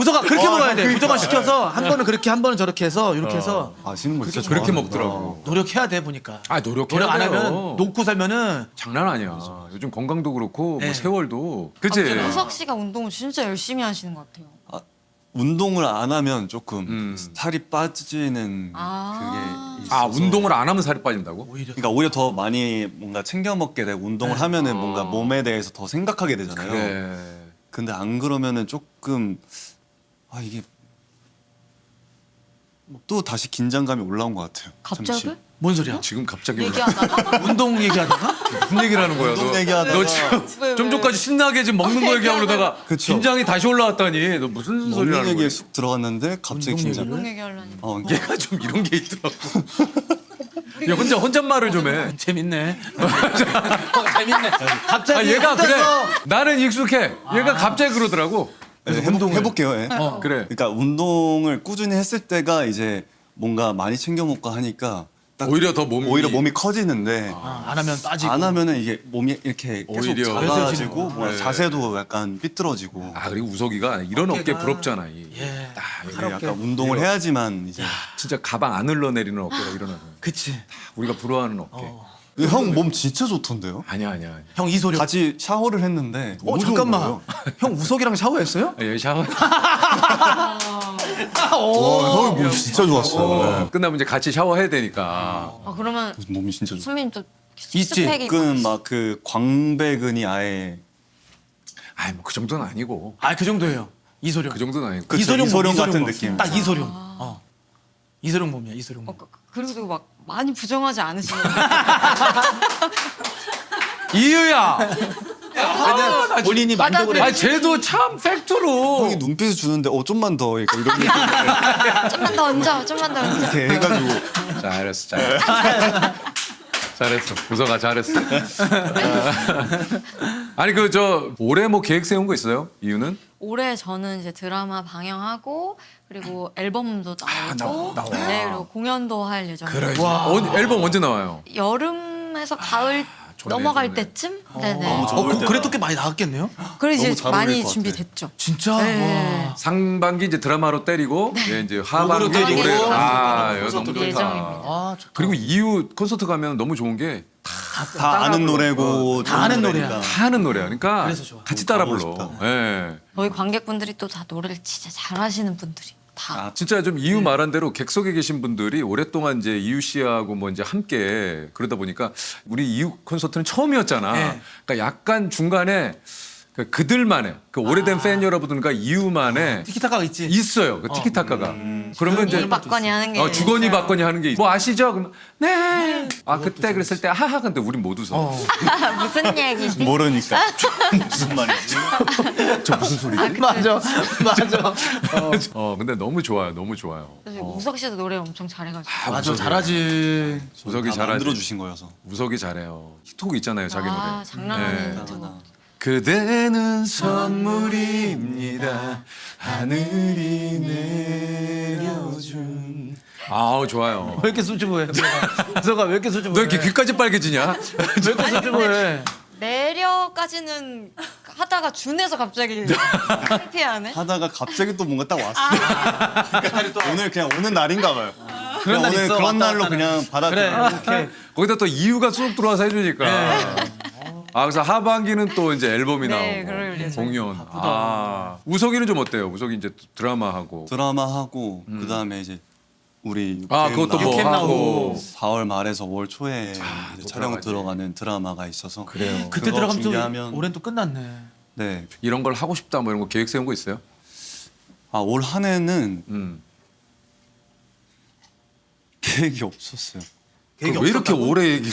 우서가 그렇게 먹어야 돼. 그러니까. 무조건 시켜서 한 번은 그렇게 한 번은 저렇게 해서 이렇게 해서 아시는 거 진짜 그렇게 좋아하는구나. 먹더라고. 노력해야 돼 보니까. 노력해야 노력 안 돼요. 하면 놓고 살면은 장난 아니야. 요즘 건강도 그렇고 네. 뭐 세월도 그치? 우석 씨가 운동을 진짜 열심히 하시는 것 같아요. 운동을 안 하면 조금 음. 살이 빠지는 아. 그게 있어서 운동을 안 하면 살이 빠진다고? 오히려 그러니까 오히려 더 많이 뭔가 챙겨 먹게 되고 운동을 하면은 뭔가 몸에 대해서 더 생각하게 되잖아요. 그래. 근데 안 그러면은 조금 이게 또 다시 긴장감이 올라온 것 같아요. 갑자기? 잠시. 뭔 소리야? 지금 갑자기 얘기하다가 운동 얘기하다가 무슨 얘기를 하는 거야? 운동 너, 얘기하다가 너 지금 왜, 좀 전까지 신나게 지금 먹는 거 얘기하고 그러다가 그쵸. 긴장이 다시 올라왔다니 너 무슨 소리 먹는 하는 얘기에 거야? 쑥 들어갔는데 갑자기 긴장. 운동 얘기하려니. 얘가 좀 이런 게 있더라고. 야, 혼잣말을 좀 해. 재밌네. 재밌네. 갑자기 아, 얘가 그래. 혼자서 나는 익숙해. 얘가 갑자기 그러더라고. 네, 해볼게요. 예. 그래. 그러니까 운동을 꾸준히 했을 때가 이제 뭔가 많이 챙겨 먹고 하니까 딱 오히려 더 몸이 커지는데 안 하면 빠지고. 안 하면은 이게 몸이 이렇게 계속 오히려 작아지고 그래서 뭐 네. 자세도 약간 삐뚤어지고 그리고 우석이가 이런 어깨 어깨가- 부럽잖아. 예. 이게 약간 운동을 해야지만 이제 진짜 가방 안 흘러내리는 어깨가 일어나서 그치. 우리가 부러워하는 어깨. 형 몸 진짜 좋던데요? 아니야. 형 이소룡. 같이 샤워를 했는데 너무 좋은 잠깐만. 거예요. 형 우석이랑 샤워했어요? 예, 샤워. 형이 몸 진짜 좋았어요. 끝나면 이제 같이 샤워해야 되니까. 그러면 네. 몸이 진짜 좋아. 선배님 또 있지. 식스팩이 끈 막 그 광배근이 아예 뭐 그 정도는 아니고. 그 정도예요. 이소룡. 그 정도는 아니고. 그쵸, 이소룡 이소룡 몸, 같은 몸. 느낌. 딱 이소룡. 이소룡 몸이야. 이소룡 몸. 그리고 막 많이 부정하지 않으시는. 이유야. 본인이 만족을 해. 쟤도 참 팩트로. 형이 눈빛을 주는데 좀만 더 이런 얘기 좀만 더 얹어, 좀만 더 얹어. 이렇게 해가지고 잘했어. 잘했어. 우석아 잘했어. 아니 그 올해 뭐 계획 세운 거 있어요? 이유는? 올해 저는 이제 드라마 방영하고 그리고 앨범도 나오고 나와. 네, 그리고 공연도 할 예정이에요. 앨범 언제 나와요? 여름에서 가을 좋네, 넘어갈 좋네. 때쯤? 네네. 너무 좋을 때다. 그래도 꽤 많이 나왔겠네요? 그리고 너무 이제 잘 어울릴 많이 것 같아. 준비됐죠. 진짜? 네. 와. 상반기 이제 드라마로 때리고 예, 이제 하반기 곡으로 때리고. 노래. 콘서트 너무 좋다. 예정입니다. 좋다. 그리고 이후 콘서트 가면 너무 좋은 게 다 아는 노래고 다 아는 노래야. 노래니까. 다 하는 노래야. 그러니까 그래서 좋아. 같이 따라 가고 불러. 싶다. 예. 저희 관객분들이 또 다 노래를 진짜 잘하시는 분들이 다. 진짜 좀 이유 말한 대로 객석에 계신 분들이 오랫동안 이제 이유 씨하고 뭐 이제 함께 그러다 보니까 우리 이유 콘서트는 처음이었잖아. 네. 그러니까 약간 중간에 그들만의 그 오래된 팬 여러분들과 이유만의 티키타카가 있지. 있어요. 그 티키타카가. 그러면 이제 주거니 받거니 하는 게 주거니 있어요. 받거니 하는 게 있어. 뭐 아시죠? 그러면 네. 아 그때 그랬을 때 하하 근데 우린 못 웃어. 무슨 얘기지? 모르니까 무슨 말이지? 저 무슨 소리지? 맞아, 맞아. 근데 너무 좋아요. 너무 좋아요. 사실 우석 씨도 노래 엄청 잘해가지고. 맞아, 잘하지. 우석이 다 잘하지. 만들어 주신 거여서. 우석이 잘해요. 히트곡 있잖아요, 자기 노래. 장난 네. 아닌 두 그대는 선물입니다. 하늘이 내려준. 아우 좋아요. 왜 이렇게 수줍어해? 우석아 왜 이렇게 수줍어해? 너 이렇게 귀까지 빨개지냐? 왜 이렇게 수줍어해? 내려까지는 하다가 준에서 갑자기 창피하네. 하다가 갑자기 또 뭔가 딱 왔어요. 오늘 그냥 오는 날인가 봐요. 그런 날 오늘 있어, 그런 왔다 날로 갔다 그냥 그래, 받아들여. 오케이. 거기다 또 이유가 쏙 들어와서 해주니까. 그래서 하반기는 또 이제 앨범이 네, 나오고 그럴 예정이에요. 공연. 우석이는 좀 어때요? 우석이 이제 드라마 하고. 드라마 하고 그 다음에 이제 우리 그것도 뭐 육캠 하고. 4월 말에서 5월 초에 이제 또 촬영 들어가지. 들어가는 드라마가 있어서 그래요. 그때 그거 들어가면 또 준비하면- 올해는 또 끝났네. 네. 이런 걸 하고 싶다 뭐 이런 거 계획 세운 거 있어요? 올 한 해는 음. 계획이 없었어요. 계획이 왜 이렇게 없었다고? 오래 얘기를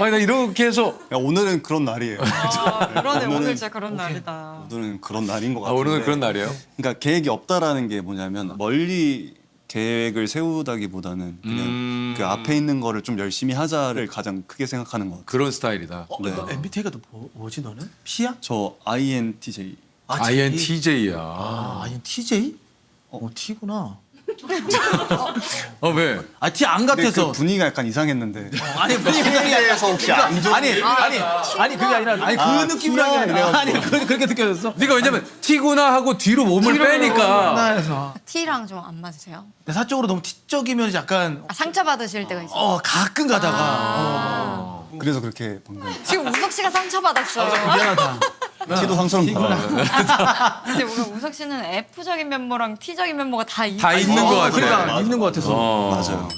아니 나 이렇게 해서 야, 오늘은 그런 날이에요. 그러네 오늘은- 오늘 진짜 그런 날이다. 오늘은 그런 날인 것 같은데. 오늘은 그런 날이에요? 그러니까 계획이 없다라는 게 뭐냐면 멀리 계획을 세우다기보다는 그냥 그 앞에 있는 거를 좀 열심히 하자를 가장 크게 생각하는 것 같아요. 그런 스타일이다. 네. 너 MBTI가 너 뭐지 너는? P야? 저 INTJ. INTJ야. INTJ? T구나. 왜? T 안 근데 같아서. 그 분위기가 약간 이상했는데. 아니 분위기에서 혹시 안 좋은 아니 그게 아니라 그 느낌으로 T야? 아니라 아니 그렇게 느껴졌어? 네가 왜냐면 T구나 하고 뒤로 몸을 빼니까 나에서 T랑 좀 안 맞으세요? 사적으로 너무 T적이면 약간 상처 받으실 때가 있어요. 가끔 가다가 그래서 그렇게 본 거예요. 지금 우석 씨가 상처 받았어요. 미안하다. 티도 상처럼 받아. 근데 뭔가 우석 씨는 F적인 면모랑 T적인 면모가 다 있는 다 있는 것 같아. 그러니까 있는 것 같아서. 맞아요.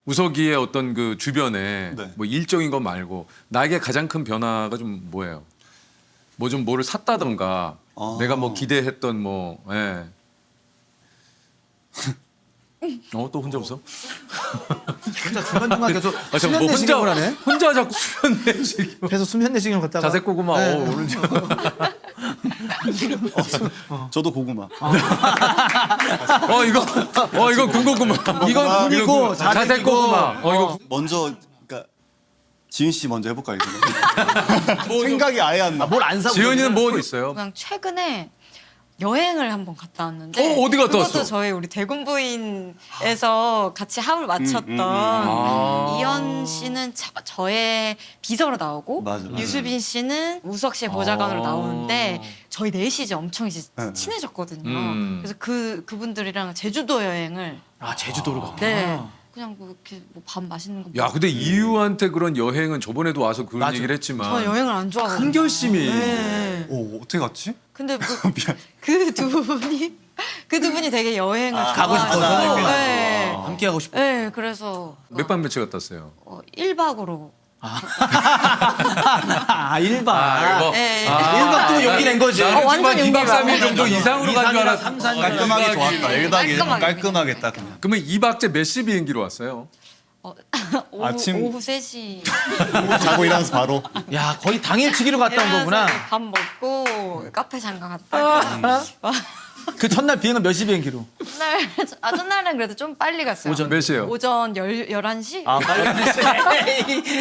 우석이의 어떤 그 주변에 네. 뭐 일적인 거 말고 나에게 가장 큰 변화가 좀 뭐예요? 뭐 좀 뭐를 샀다던가 내가 뭐 기대했던 뭐 예. 또 혼자 웃어? 진짜 중간중간 계속 뭐 수면 내시경을 하네. 혼자 자꾸 수면 내시경. 계속 수면 내시경을 갔다가 자세 꼬고마. 네. 오른쪽. 저도 고구마. 이거 군고구마. 이건 군이고 자세 꼬고마. 이거 먼저 그러니까 지윤 씨 먼저 해볼까요? 생각이 아예 안 나. 뭘 안 사고. 지현이는 뭐 있어요? 그냥 최근에 여행을 한번 갔다 왔는데 어디 갔다 그것도 왔어? 저희 우리 대군 부인에서 같이 합을 맞췄던 이현 씨는 저의 비서로 나오고 맞아. 유수빈 씨는 우석 씨의 보좌관으로 나오는데 저희 넷이 이제 엄청 이제 친해졌거든요. 그래서 그분들이랑 제주도 여행을 제주도로 갔구나. 네 그냥 뭐 이렇게 뭐 밥 맛있는 거 야, 근데 이유한테 그런 여행은 저번에도 와서 그런 맞아. 얘기를 했지만 저 여행을 안 좋아하거든요. 큰 결심이. 네. 어떻게 갔지? 근데 미안. 그 두 분이 되게 여행을 가고 싶어서? 좋아하시고, 네. 함께 하고 싶어. 네, 그래서 몇 박 며칠 갔다 왔어요? 1박으로 1박. 네. 1박도 용기 낸 거지. 완전 2박 용기가 3일 정도 이상으로 간 줄 알았어. 3, 4일. 깔끔하게 좋았다. 1박이 깔끔하게. 깔끔하게 딱 그냥. 그러면 2박째 몇 시 비행기로 왔어요? 오후 3시 자고 일어나서 바로. 야 거의 당일치기로 갔다 온 거구나. 밥 먹고 카페 잠깐 갔다가 그 첫날 비행은 몇 시 비행기로? 첫날은 그래도 좀 빨리 갔어요. 몇 시에요? 오전 11시?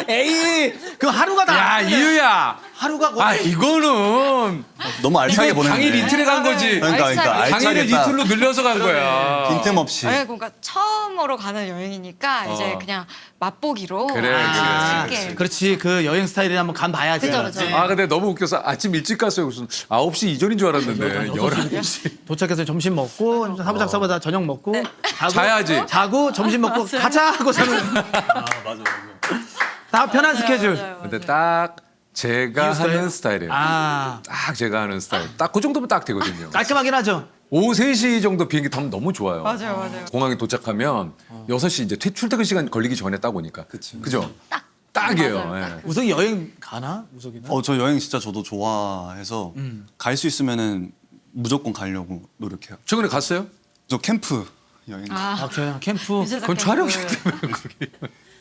에이 그 하루가 다. 야, 이유야. 하루가 거의. 이거는 너무 알차게 보냈네. 당일 이틀에 간 거지. 그러니까 알차게. 당일을 알차게 딱 이틀로 늘려서 간 거야. 빈틈없이. 네, 그러니까 처음으로 가는 여행이니까 이제 그냥 맛보기로 그래, 쉽게. 그렇지 그 여행 스타일이 한번 간 봐야지. 그죠, 그죠. 근데 너무 웃겨서 아침 일찍 갔어요. 무슨 9시 이전인 줄 알았는데 11시. 도착해서 점심 먹고 사부작사부작 저녁 먹고 자고, 자야지. 자고 점심 먹고 가자 하고서는 맞아. 다 편한 스케줄. 맞아요, 근데 맞아요. 딱 제가 이유 스타일? 하는 스타일이에요. 아 딱 제가 하는 스타일. 딱 그 정도면 딱 되거든요. 깔끔하긴 하죠. 오후 3시 정도 비행기 타면 너무 좋아요. 맞아요. 공항에 도착하면 6시 이제 출퇴근 시간 걸리기 전에 딱 오니까. 그죠? 딱이에요. 맞아요. 예. 딱 우석이 여행 가나? 우석이는? 저 여행 진짜 저도 좋아해서 갈 수 있으면은 무조건 가려고 노력해요. 최근에 갔어요? 저 캠프 여행. 아 그냥 캠프. 그건 촬영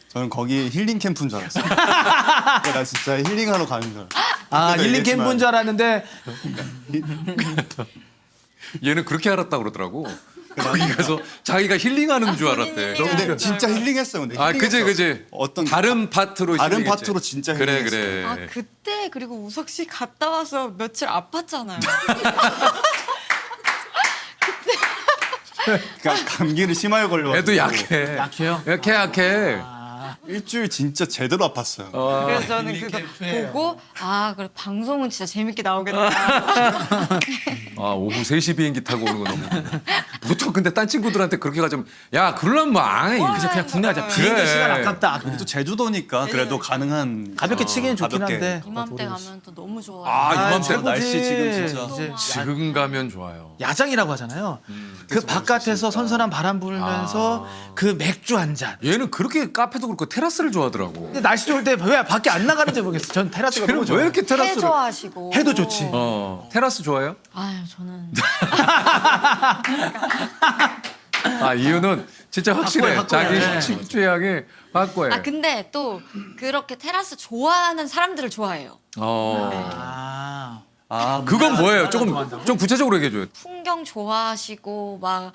저는 거기 힐링 캠프인 줄 알았어요. 나 진짜 힐링하러 가는 줄 알았어요. 아 그때도 힐링 얘기했지만 캠프인 줄 알았는데 얘는 그렇게 알았다 그러더라고. 거기 가서 자기가 힐링하는 줄 알았대. 근데 진짜 힐링했어요. 근데 아, 그지, 힐링했어. 그지. 어떤 다른 파트로 다른 힐링했지. 파트로 진짜 그래, 힐링했어요. 그래. 아 그때 그리고 우석 씨 갔다 와서 며칠 아팠잖아요. 그러니까 감기를 심하게 걸려. 애도 약해. 약해요? 약해. 일주일 진짜 제대로 아팠어요. 그래서 저는 힐링 그거 캠프예요. 보고 아 그래 방송은 진짜 재밌게 나오겠다. 아, 오후 3시 비행기 타고 오는 거 너무. 보통 근데 딴 친구들한테 그렇게 가자면 야, 그러려면 뭐 안 해. 그래서 그냥 국내 가자. 비행기 그래. 시간 아깝다. 또 제주도니까 그래도 가능한 가볍게 치기는 좋긴 가볍게. 한데. 이맘때 가면 또 너무 좋아요. 아, 이맘때 최고지. 날씨 지금 진짜. 이제 지금 가면 좋아요. 야장이라고 하잖아요. 그 바깥에서 선선한 바람 불면서 그 맥주 한 잔. 얘는 그렇게 카페도 그렇고 테라스를 좋아하더라고. 근데 날씨 좋을 때 왜 밖에 안 나가는지 모르겠어. 전 테라스가 너무 왜 좋아요. 이렇게 해 테라스를? 좋아하시고. 해도 좋지. 테라스 좋아해요? 아유 저는 아, 이유는 진짜 확실해. 확고해. 자기 식취향이 확고해. 아 근데 또 그렇게 테라스 좋아하는 사람들을 좋아해요. 아. 그건 뭐예요? 좀 구체적으로 얘기해 줘요. 풍경 좋아하시고 막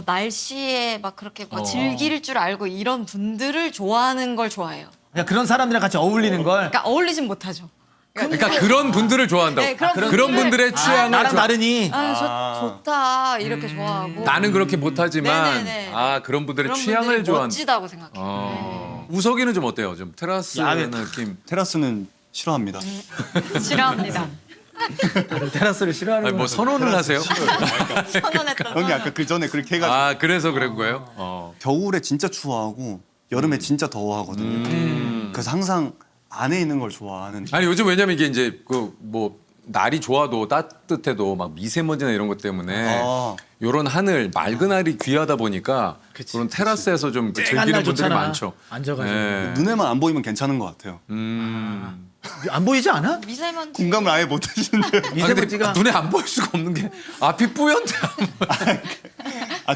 날씨에 막 그렇게 막 즐길 줄 알고 이런 분들을 좋아하는 걸 좋아해요. 그냥 그런 사람들이랑 같이 어울리는 걸. 그러니까 어울리진 못하죠. 그러니까 그런 분들을 좋아한다고. 네, 그런 그런 분들을- 분들의 취향을 나랑 좋아. 다르니. 좋다 이렇게 좋아하고. 나는 그렇게 못하지만 네네네. 그런 분들의 그런 취향을 분들이 좋아한다. 멋지다고 생각해요. 우석이는 좀 어때요? 좀 테라스 야외. 느낌. 테라스는 싫어합니다. 네. 싫어합니다. 다들 테라스를 싫어하는 아니, 뭐 거야. 선언을 하세요? 선언했던 형이 아까 그 전에 그렇게 해가지고 아, 그래서 그런 거예요? 겨울에 진짜 추워하고 여름에 진짜 더워하거든요. 그래서 항상 안에 있는 걸 좋아하는. 아니 요즘 왜냐면 이게 이제 그 뭐 날이 좋아도 따뜻해도 막 미세먼지나 이런 것 때문에 아. 요런 하늘 맑은 하늘이 귀하다 보니까 그런 테라스에서 좀 쨍한 즐기는 날 분들이 좋잖아. 많죠. 앉아가지고. 예. 눈에만 안 보이면 괜찮은 것 같아요. 안 보이지 않아? 미세먼지. 공감을 아예 못 하시는데. 아, 근데 미세먼지가. 눈에 안 보일 수가 없는 게 앞이 뿌연데.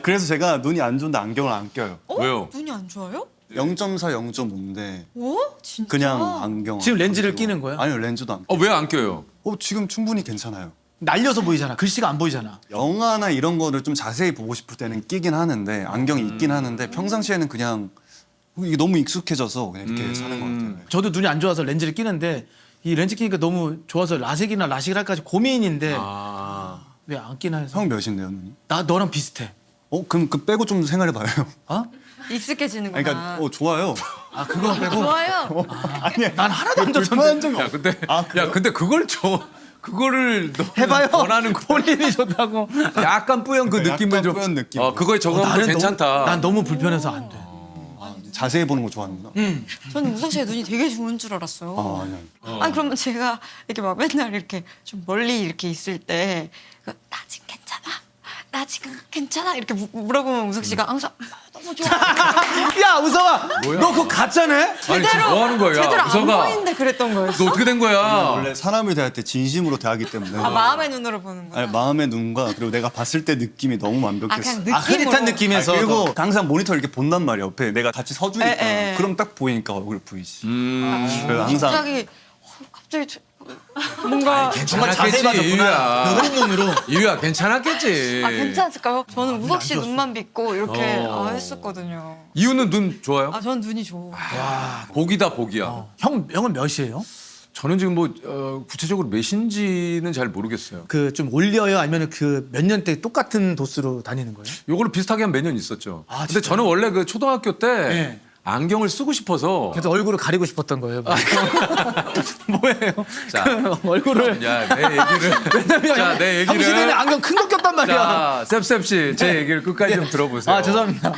그래서 제가 눈이 안 좋은데 안경을 안 껴요. 왜요? 눈이 안 좋아요? 0.4, 0.5인데 오 진짜. 그냥 안경. 지금 안 렌즈를 껴가지고. 끼는 거야? 아니요, 렌즈도 안. 껴. 왜 안 껴요? 지금 충분히 괜찮아요. 날려서 보이잖아. 글씨가 안 보이잖아. 영화나 이런 거를 좀 자세히 보고 싶을 때는 끼긴 하는데 안경이 있긴 하는데 평상시에는 그냥 이게 너무 익숙해져서 그냥 이렇게 사는 것 같아요. 저도 눈이 안 좋아서 렌즈를 끼는데 이 렌즈 끼니까 너무 좋아서 라섹이나 라식할까지 고민인데 왜 안 끼나 해서. 형 몇인데요, 눈이? 나 너랑 비슷해. 그럼 그 빼고 좀 생활해 봐요. 어? 익숙해지는구나. 아니, 그러니까 좋아요. 아 그거 빼고. 좋아요. 아니야. 난 하나도 안 불편한 좋던데. 적이 야 근데 그래요? 야 근데 그거를 해봐요. 원하는 거 본인이 좋다고. 약간 뿌연 그 약간 느낌을 좀. 뿌연 느낌. 그거에 적응하면 괜찮다. 난 너무 불편해서 안 돼. 자세히 보는 거 좋아하는구나. 저는 우석 씨의 눈이 되게 좋은 줄 알았어요. 아니야. 아니 그러면 제가 이렇게 막 맨날 이렇게 좀 멀리 이렇게 있을 때 나 지금 괜찮아? 나 지금 괜찮아? 이렇게 물어보면 우석 씨가 항상 너무 좋아. 야 우성아, 너 그거 가짜네? 아니 지금 뭐 하는 거야? 제대로 안 우석아, 보이는데 그랬던 거예요. 너 어떻게 된 거야? 원래 사람을 대할 때 진심으로 대하기 때문에 아 마음의 눈으로 보는구나. 아니, 마음의 눈과 그리고 내가 봤을 때 느낌이 너무 아 완벽했어. 그냥 느낌으로. 흐릿한 느낌에서. 그리고 항상 모니터 이렇게 본단 말이야. 옆에 내가 같이 서주니까. 에. 그럼 딱 보이니까 얼굴 보이지. 그래서 항상 갑자기 뭔가 정말 자세히 봐줬구나. 이유야. 그 흐린 눈으로. 이유야 괜찮았겠지. 괜찮았을까요? 저는 우석 씨 안 좋았어. 눈만 믿고 이렇게 했었거든요. 이유는 눈 좋아요? 전 눈이 좋아. 복이다 복이야. 형은 몇이에요? 저는 지금 뭐 구체적으로 몇인지는 잘 모르겠어요. 그 좀 올려요? 아니면 그 몇 년 때 똑같은 도수로 다니는 거예요? 요거를 비슷하게 한 몇 년 있었죠. 아, 근데 진짜요? 저는 원래 그 초등학교 때 네. 안경을 쓰고 싶어서 그래서 얼굴을 가리고 싶었던 거예요. 뭐예요? 자. 그 얼굴을. 야, 내 얘기를 자, 내 얘기를 당신은 안경 큰 거 꼈단 말이야. 자, 셉셉 씨, 제 얘기를 끝까지 좀 들어보세요. 아 죄송합니다.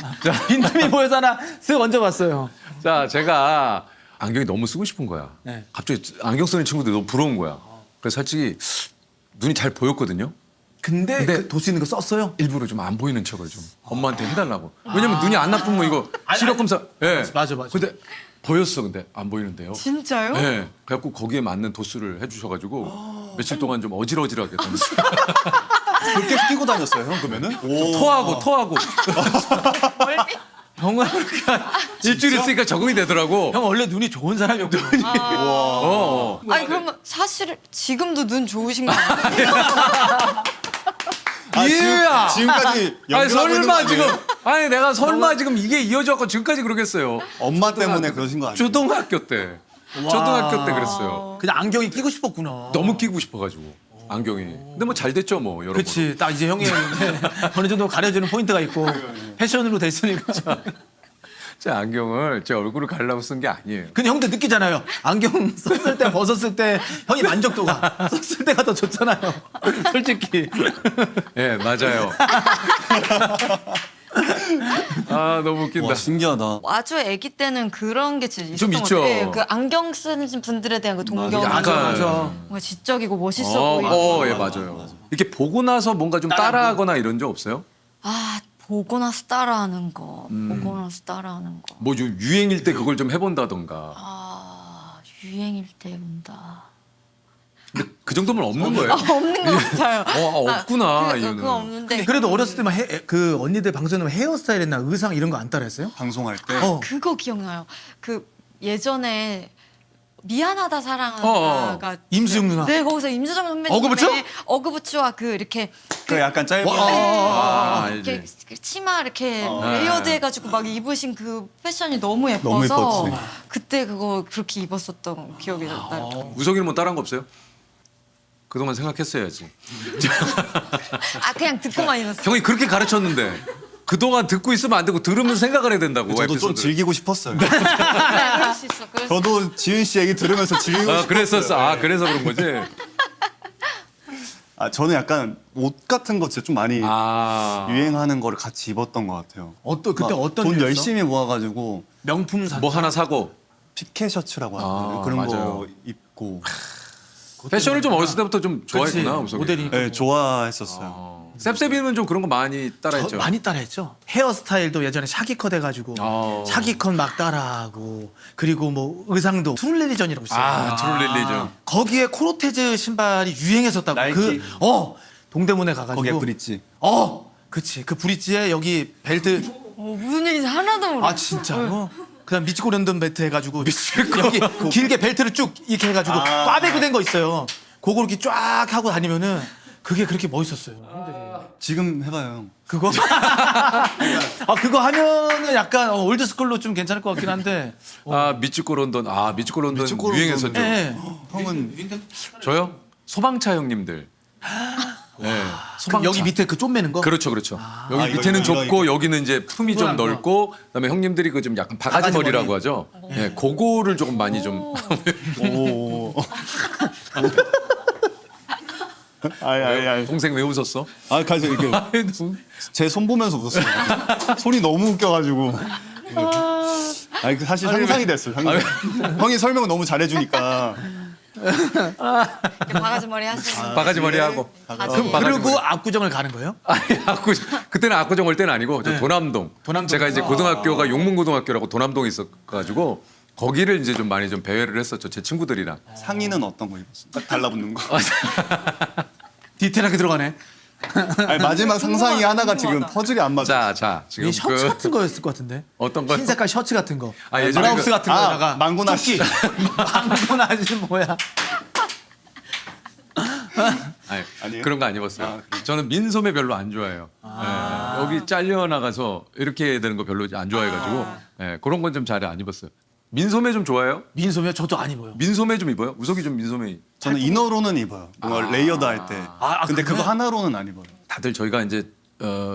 빈틈이 보여서 하나 쓱 얹어봤어요. 자, 제가 안경이 너무 쓰고 싶은 거야. 네. 갑자기 안경 쓰는 친구들이 너무 부러운 거야. 그래서 솔직히 눈이 잘 보였거든요. 근데 그 도수 있는 거 썼어요? 일부러 좀 안 보이는 척을 좀 엄마한테 해달라고. 왜냐면 눈이 안 나쁘면 이거 시력 검사. 예. 맞아. 근데 보였어. 근데 안 보이는데요. 진짜요? 네. 그래갖고 거기에 맞는 도수를 해주셔가지고 며칠 동안 좀 어질어질하게 다녔어요. 그렇게 끼고 다녔어요, 형 그러면은? 토하고. 형은 일주일 있으니까 적응이 되더라고. 형 원래 눈이 좋은 사람이었구나. 아니 그러면 사실 지금도 눈 좋으신 거 아니에요? 이해야. 지금까지 아니 연결하고 있는 거 설마 아니에요? 지금 아니 내가 설마 지금 이게 이어져갖고 지금까지 그러겠어요. 엄마 때문에 그러신 거 아니에요? 초등학교 때 그랬어요. 그냥 안경이 끼고 싶었구나. 너무 끼고 싶어가지고 안경이. 근데 뭐 잘 됐죠 뭐 여러분. 그렇지. 딱 이제 형이 이제 어느 정도 가려주는 포인트가 있고 패션으로 돼 있으니까. 제 안경을 제 얼굴을 가리려고 쓴 게 아니에요. 근데 형도 느끼잖아요. 안경 썼을 때 벗었을 때 형이 만족도가 썼을 때가 더 좋잖아요. 솔직히. 예 맞아요. 아 너무 웃긴다. 와 신기하다. 아주 아기 때는 그런 게 진짜 좀 있었던 있죠. 것 같아요. 그 안경 쓰는 분들에 대한 그 동경. 약간. 맞아. 지적이고 멋있어 보이고. 예 맞아요. 이렇게 보고 나서 뭔가 좀 따라하거나 이런 적 없어요? 아 보고 나서 따라하는 거. 보고 나서 따라하는 거. 뭐 유행일 때 그걸 좀 해본다던가. 아 유행일 때 본다. 근데 그 정도면 없는 거예요? 없는 것 같아요. 없구나 이유는. 그거 없는데. 그래도 어렸을 때만 그 언니들 방송에 헤어스타일이나 의상 이런 거 안 따라했어요? 방송할 때. 그거 기억나요. 그 예전에 미안하다 사랑하다가 임수정 누나. 네 거기서 임수정 선배님 어그부츠? 어그부츠와 그 이렇게 그 약간 짧은. 이렇게 알지. 치마 이렇게 레이어드 해가지고 막 입으신 그 패션이 너무 예뻐서 너무 예뻤지. 그때 그거 그렇게 입었었던 기억이 나요. 우석이는 뭐 따라한 거 없어요? 그동안 생각했어야지. 아 그냥 듣고만 있었어. 형이 그렇게 가르쳤는데 그동안 듣고 있으면 안 되고 들으면 생각을 해야 된다고. 저도 좀 에피소드를. 즐기고 싶었어요. 그럴 수 있어. 그럴 수 저도 지은 씨 얘기 들으면서 즐기고 싶었어요. 그랬었어. 아 그래서 그런 거지. 아 저는 약간 옷 같은 거 진짜 좀 많이 아 유행하는 거를 같이 입었던 것 같아요. 그때 막 어떤 돈 류였어? 열심히 모아가지고 명품 사. 뭐 하나 사고 피케 셔츠라고 하거든요. 아, 그런 맞아요. 거 입고 패션을 좀 어렸을 때부터 좀 좋아했구나. 우석이. 모델이니까. 네, 좋아했었어요. 셉셉이는 좀 그런 거 많이 따라했죠. 많이 따라했죠. 헤어스타일도 예전에 샤기컷 해가지고 샤기컷 막 따라하고 그리고 뭐 의상도 트룰리전이라고 있어요. 아 트롤릴리죠. 거기에 코르테즈 신발이 유행했었다고. 나이키. 동대문에 가가지고. 거기에 브릿지. 그치. 그 브릿지에 여기 벨트. 무슨 얘기인지 하나도 모르겠어. 아 진짜로? 그냥 미치코 런던 벨트 해가지고 여기 길게 벨트를 쭉 이렇게 해가지고 꽈배기 된 거 있어요. 그거 이렇게 쫙 하고 다니면은 그게 그렇게 멋있었어요. 형들이. 지금 해봐요, 형. 그거? 그거 하면은 약간 올드스쿨로 좀 괜찮을 것 같긴 한데. 아 미츠코 런던. 아 미츠코 런던 미츠코 유행했었죠. 네. 형은 저요? 소방차 형님들. 네. 소방차. 여기 밑에 그 좀 매는 거? 그렇죠. 여기 이거, 밑에는 이거, 좁고 여기는 이제 품이 좀 그거랑 넓고 그다음에 형님들이 그 좀 약간 바가지 바가지 머리라고 머리. 하죠. 네, 그거를 조금 많이 좀. 오. 아이. 동생 왜 웃었어? 아, 가서 이렇게 제 손 보면서 웃었어요. 손이 너무 웃겨가지고. 아니 그 사실 상상이 됐어요. 형이 설명 너무 잘해주니까. 이렇게 바가지 머리 하시는. 바가지 머리 하고. 바지. 그리고 압구정을 가는 거예요? 아니 그때는 압구정 올 때는 아니고 저 도남동. 도남동. 제가 이제 고등학교가 용문고등학교라고 도남동에 있어가지고 거기를 이제 좀 많이 좀 배회를 했었죠. 제 친구들이랑. 상의는 어떤 거 입었어요? 딱 달라붙는 거. 디테일하게 들어가네. 아니, 마지막 상상이 하나가 지금 퍼즐이 안 맞아. 자 지금 이게 셔츠 같은 거였을 것 같은데. 어떤 거요? 흰 색깔 셔츠 같은 거. 아, 예전에 브라우스 그- 같은 거에다가 망고나 조끼. 망고나시는 뭐야? 아니, 아니에요? 그런 거 안 입었어요. 저는 민소매 별로 안 좋아해요. 네, 여기 잘려 나가서 이렇게 되는 거 별로 안 좋아해가지고 네, 그런 건 좀 잘 안 입었어요. 민소매 좀 좋아해요? 민소매 저도 안 입어요. 민소매 좀 입어요? 우석이 좀 민소매. 저는 이너로는 입어요. 뭔가 레이어드 할 때. 근데 그거 하나로는 안 입어요. 다들 저희가 이제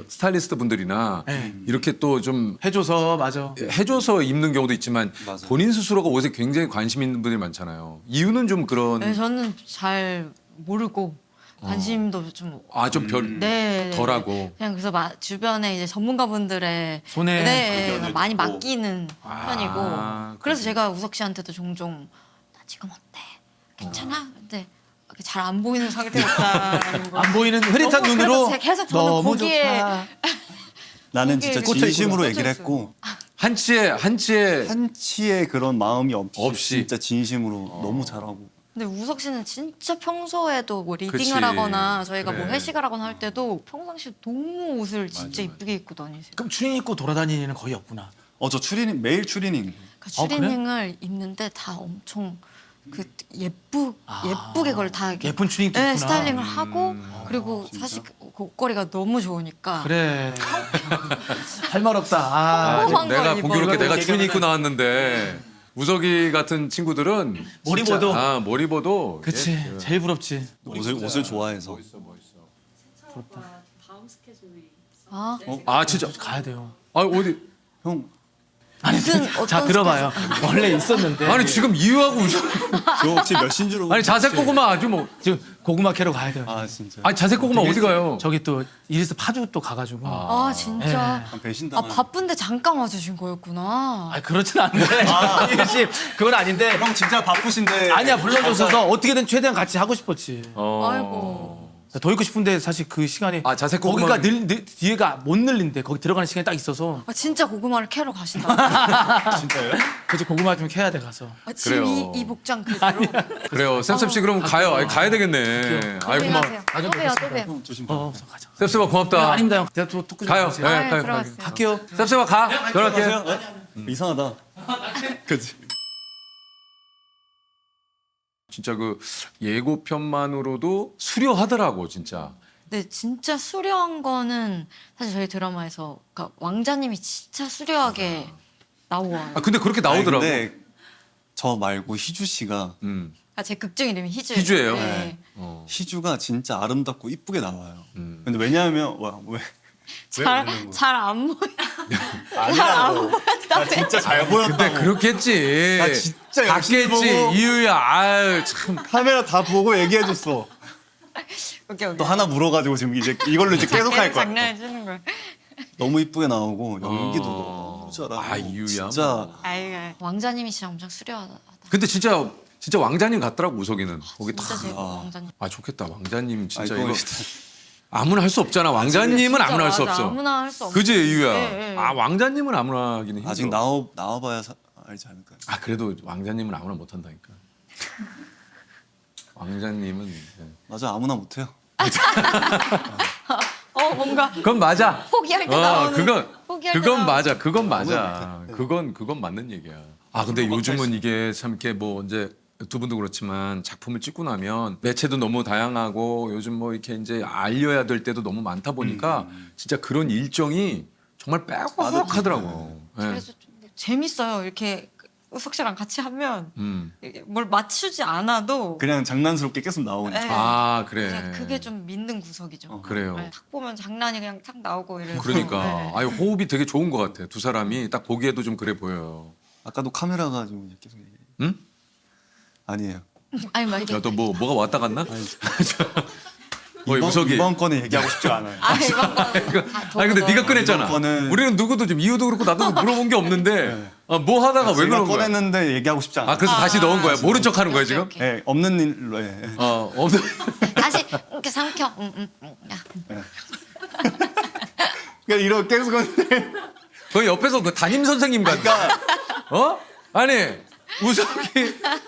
스타일리스트 분들이나 네. 이렇게 또 좀 해줘서 맞아. 해줘서 입는 경우도 있지만 맞아요. 본인 스스로가 옷에 굉장히 관심 있는 분들이 많잖아요. 이유는 좀 그런. 네, 저는 잘 모르고 관심도 좀 아 좀 별 네, 덜하고. 그냥 그래서 주변에 이제 전문가분들의 손에 의견을 많이 듣고. 맡기는 편이고 그래서 제가 우석 씨한테도 종종 나 지금 어때? 괜찮아? 근데 잘 안 보이는 상태였다는 거. 안 보이는 흐릿한 너무 눈으로 그래서 계속 저는 너무 거기에 좋다. 나는 거기에 진짜 꽂혀 진심으로 있구나. 얘기를 꽂혀 있어요. 했고 한치의 한치의 그런 마음이 없이, 없이. 진짜 진심으로 너무 잘하고. 근데 우석 씨는 진짜 평소에도 뭐 리딩을 그치. 하거나 저희가 뭐 그래. 회식을 하거나 할 때도 평상시에 너무 옷을 진짜 이쁘게 입고 다니세요. 그럼 추린 입고 돌아다니는 일은 거의 없구나. 저 추리닝 매일 추리닝. 그러니까 어, 그래? 추리닝을 입는데 다 엄청 그 예쁘게 그걸 다 이렇게 예쁜 추리닝도 네, 있구나. 스타일링을 하고 그리고 사실 그 옷걸이가 너무 좋으니까 그래. 할 말 없다. 아, 꼼꼼한 내가 걸 보기로 이렇게 입어요. 내가 추리닝 입고 나왔는데 우석이 같은 친구들은 머리보도. 진짜, 아 머리보도 그치. 예, 제일 부럽지. 옷을 좋아해서. 아, 아 진짜 가야 돼요. 아 어디 형, 아니, 무슨 자 어떤 들어봐요. 원래 있었는데. 아니 지금 이유하고 우석 저 혹시 몇 신주로? 아니 자색 고구마 아주 뭐 지금 고구마 캐러 가야 돼요. 아 진짜. 아니 자색 고구마 어디 가요? 저기 또 이리스 파주 또 가가지고. 아 진짜 배신당. 아 바쁜데 잠깐 와주신 거였구나. 아 그렇진 않은데. 씨 그건 아닌데. 형 진짜 바쁘신데. 아니야 불러줘서 어떻게든 최대한 같이 하고 싶었지. 아이고. 더 있고 싶은데 사실 그 시간이 아, 자색 고구마- 거기가 뒤에가 못 늘린데 거기 들어가는 시간이 딱 있어서 아, 진짜 고구마를 캐러 가신다. 진짜요? 그래서 고구마 좀 캐야 돼 가서. 아, 지금 그래요. 이 복장 그대로. 그래요 쌤쌤 씨 그럼 가요 아니, 가야 되겠네 아이 고마워 안녕하세요. 아, 좀 또 봬요, 또 뵙겠습니다. 봬요. 조심. 우선 가자. 쌤쌤아 고맙다 아닙니다 형. 내가 또 토크 좀 가요 해주세요. 네, 아, 가요 들어가세요. 갈게요. 쌤쌤아 가 전화할게요 이상하다. 그치. 진짜 그 예고편만으로도 수려하더라고 진짜 네, 진짜 수려한 거는 사실 저희 드라마에서 그러니까 왕자님이 진짜 수려하게 나와요. 아 근데 그렇게 나오더라고 근데 저 말고 희주 씨가 아, 제 극중 이름이 희주예요. 희주예요? 네. 희주가 진짜 아름답고 이쁘게 나와요. 음. 근데 왜냐하면 왜? 잘 안 보여. 아니라고. 나 진짜 잘 보였다고. 근데 그렇겠지 나 진짜 열심히 봤겠지 보고. 이유야 아유 참 카메라 다 보고 얘기해줬어. 오케이, 오케이. 또 하나 물어가지고 지금 이제 이걸로 이제 계속 할 거야. 장난해 주는 거야. 너무 이쁘게 나오고 연기도 너무 잘하고. 아, 이유야, 진짜 뭐. 아이고, 왕자님이 진짜 엄청 수려하다. 근데 진짜 왕자님 같더라고 우석이는 거기 진짜 제 딱 왕자님. 아 좋겠다 왕자님 진짜 아이고, 이거 아무나 할 수 없잖아 왕자님은 아무나 할 수 맞아, 없어 아무나 할 수 없어. 그지 이유야 네, 네. 아 왕자님은 아무나 하기는 힘들어 아직 나와봐야 알지 않을까요? 아 그래도 왕자님은 아무나 못 한다니까 왕자님은 네. 맞아 아무나 못해요. 뭔가 그건 맞아 포기할 때 나오는. 포기할 때 그건 나오는. 맞아 그건 맞아 그건 맞는 얘기야 아 근데 요즘은 이게 참 이렇게 뭐 이제 두 분도 그렇지만 작품을 찍고 나면 매체도 너무 다양하고 요즘 뭐 이렇게 이제 알려야 될 때도 너무 많다 보니까 진짜 그런 일정이 정말 빼곡하더라고 예. 그래서 좀 재밌어요. 이렇게 우석 씨랑 같이 하면 이게 뭘 맞추지 않아도 그냥 장난스럽게 계속 나오니까. 네. 아 그래 그냥 그게 좀 믿는 구석이죠. 그래요 네, 딱 보면 장난이 그냥 딱 나오고 이래서. 그러니까 네. 아유 호흡이 되게 좋은 것 같아 두 사람이 딱 보기에도 좀 그래 보여요 아까도 카메라가 좀 계속 얘기해. 응? 아니에요. 아니 막 이게 야 너 뭐가 왔다 갔나? 우석이 이번 건에 얘기하고 싶지 않아요. 이런 거. 아니 근데 네가 꺼냈잖아. 이번 거는- 우리는 누구도 좀 이유도 그렇고 나도 물어본 게 없는데 뭐 하다가 왜 제가 그런 거야? 꺼냈는데 얘기하고 싶지 않아요. 아 그래서 다시 넣은 거야. 모른 척 하는 거야 지금? 오케이. 예, 없는 일로 해. 없는. 다시 이렇게 삼켜. 야. 그러니까 이런 계속 하는데 그 옆에서 그 담임 선생님 같다. 어? 아니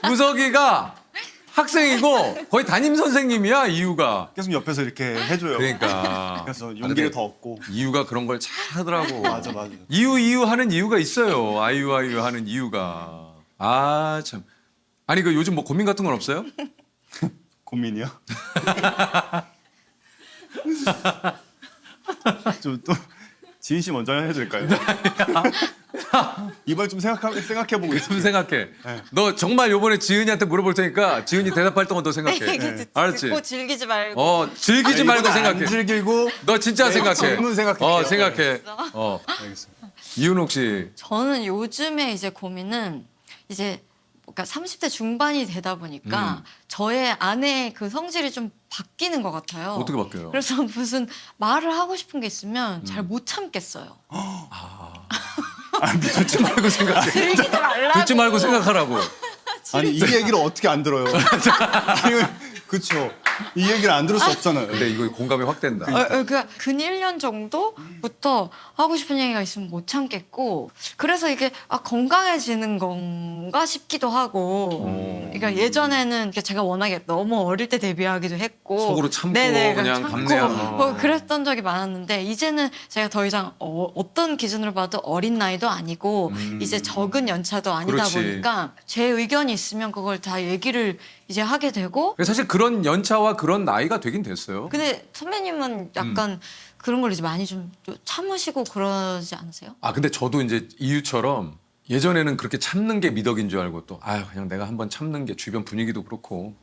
우석이가 학생이고 거의 담임 선생님이야 이유가. 계속 옆에서 이렇게 해줘요. 그러니까. 그래서 아, 용기를 근데 더 얻고. 이유가 그런 걸 잘 하더라고. 맞아. 이유 하는 이유가 있어요. 아이유 하는 이유가. 아 참. 아니 그 요즘 뭐 고민 같은 건 없어요? 고민이요? 좀 또 지인 씨 먼저 해줄까요? 이번 좀 생각해보고 좀 있어요. 생각해. 너 정말 요번에 지은이한테 물어볼 테니까 지은이 대답할 동안 너 생각해. 알았지? 듣고 즐기지 말고. 즐기지 말고 안 생각해. 즐기고 너 진짜 네, 생각해. 질문 생각할게요. 생각해. 알겠습니다. 이윤옥 씨. 저는 요즘에 이제 고민은 이제 그러니까 30대 중반이 되다 보니까 저의 안에 그 성질이 좀 바뀌는 것 같아요. 어떻게 바뀌어요? 그래서 무슨 말을 하고 싶은 게 있으면 잘 못 참겠어요. 듣지 말고 생각해. 들키지 말라고. 듣지 말고 생각하라고. 아니 이 얘기를 어떻게 안 들어요? 그쵸. 이 얘기를 안 들을 수 없잖아요. 근데 이거 공감이 확 된다. 그러니까 근 1년 정도부터 하고 싶은 얘기가 있으면 못 참겠고 그래서 이게 건강해지는 건가 싶기도 하고 그러니까 예전에는 이렇게 제가 워낙에 너무 어릴 때 데뷔하기도 했고 속으로 참고 그러니까 그냥 참고 감내하고. 뭐 그랬던 적이 많았는데 이제는 제가 더 이상 어떤 기준으로 봐도 어린 나이도 아니고 이제 적은 연차도 아니다 그렇지. 보니까 제 의견이 있으면 그걸 다 얘기를 이제 하게 되고 사실 그런 연차와 그런 나이가 되긴 됐어요. 근데 선배님은 약간 그런 걸 이제 많이 좀 참으시고 그러지 않으세요? 아 근데 저도 이제 이유처럼 예전에는 그렇게 참는 게 미덕인 줄 알고 또 아유 그냥 내가 한번 참는 게 주변 분위기도 그렇고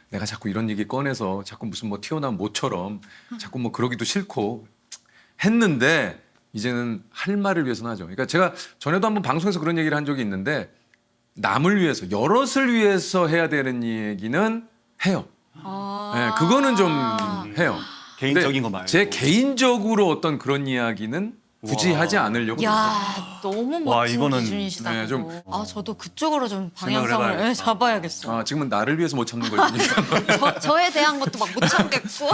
내가 자꾸 이런 얘기 꺼내서 자꾸 무슨 뭐 튀어나온 모처럼 자꾸 뭐 그러기도 싫고 했는데 이제는 할 말을 위해서는 하죠. 그러니까 제가 전에도 한번 방송에서 그런 얘기를 한 적이 있는데 남을 위해서 여럿을 위해서 해야 되는 얘기는 해요. 네, 그거는 좀 해요. 개인적인 근데 거 말고. 제 개인적으로 어떤 그런 이야기는 굳이 하지 않으려고. 야 너무 와, 멋진 이거는 기준이시다. 네, 좀- 저도 그쪽으로 좀 생각을 방향성을 해봐야겠다. 잡아야겠어. 아, 지금은 나를 위해서 못 참는 거니까. 저에 대한 것도 막 못 참겠고.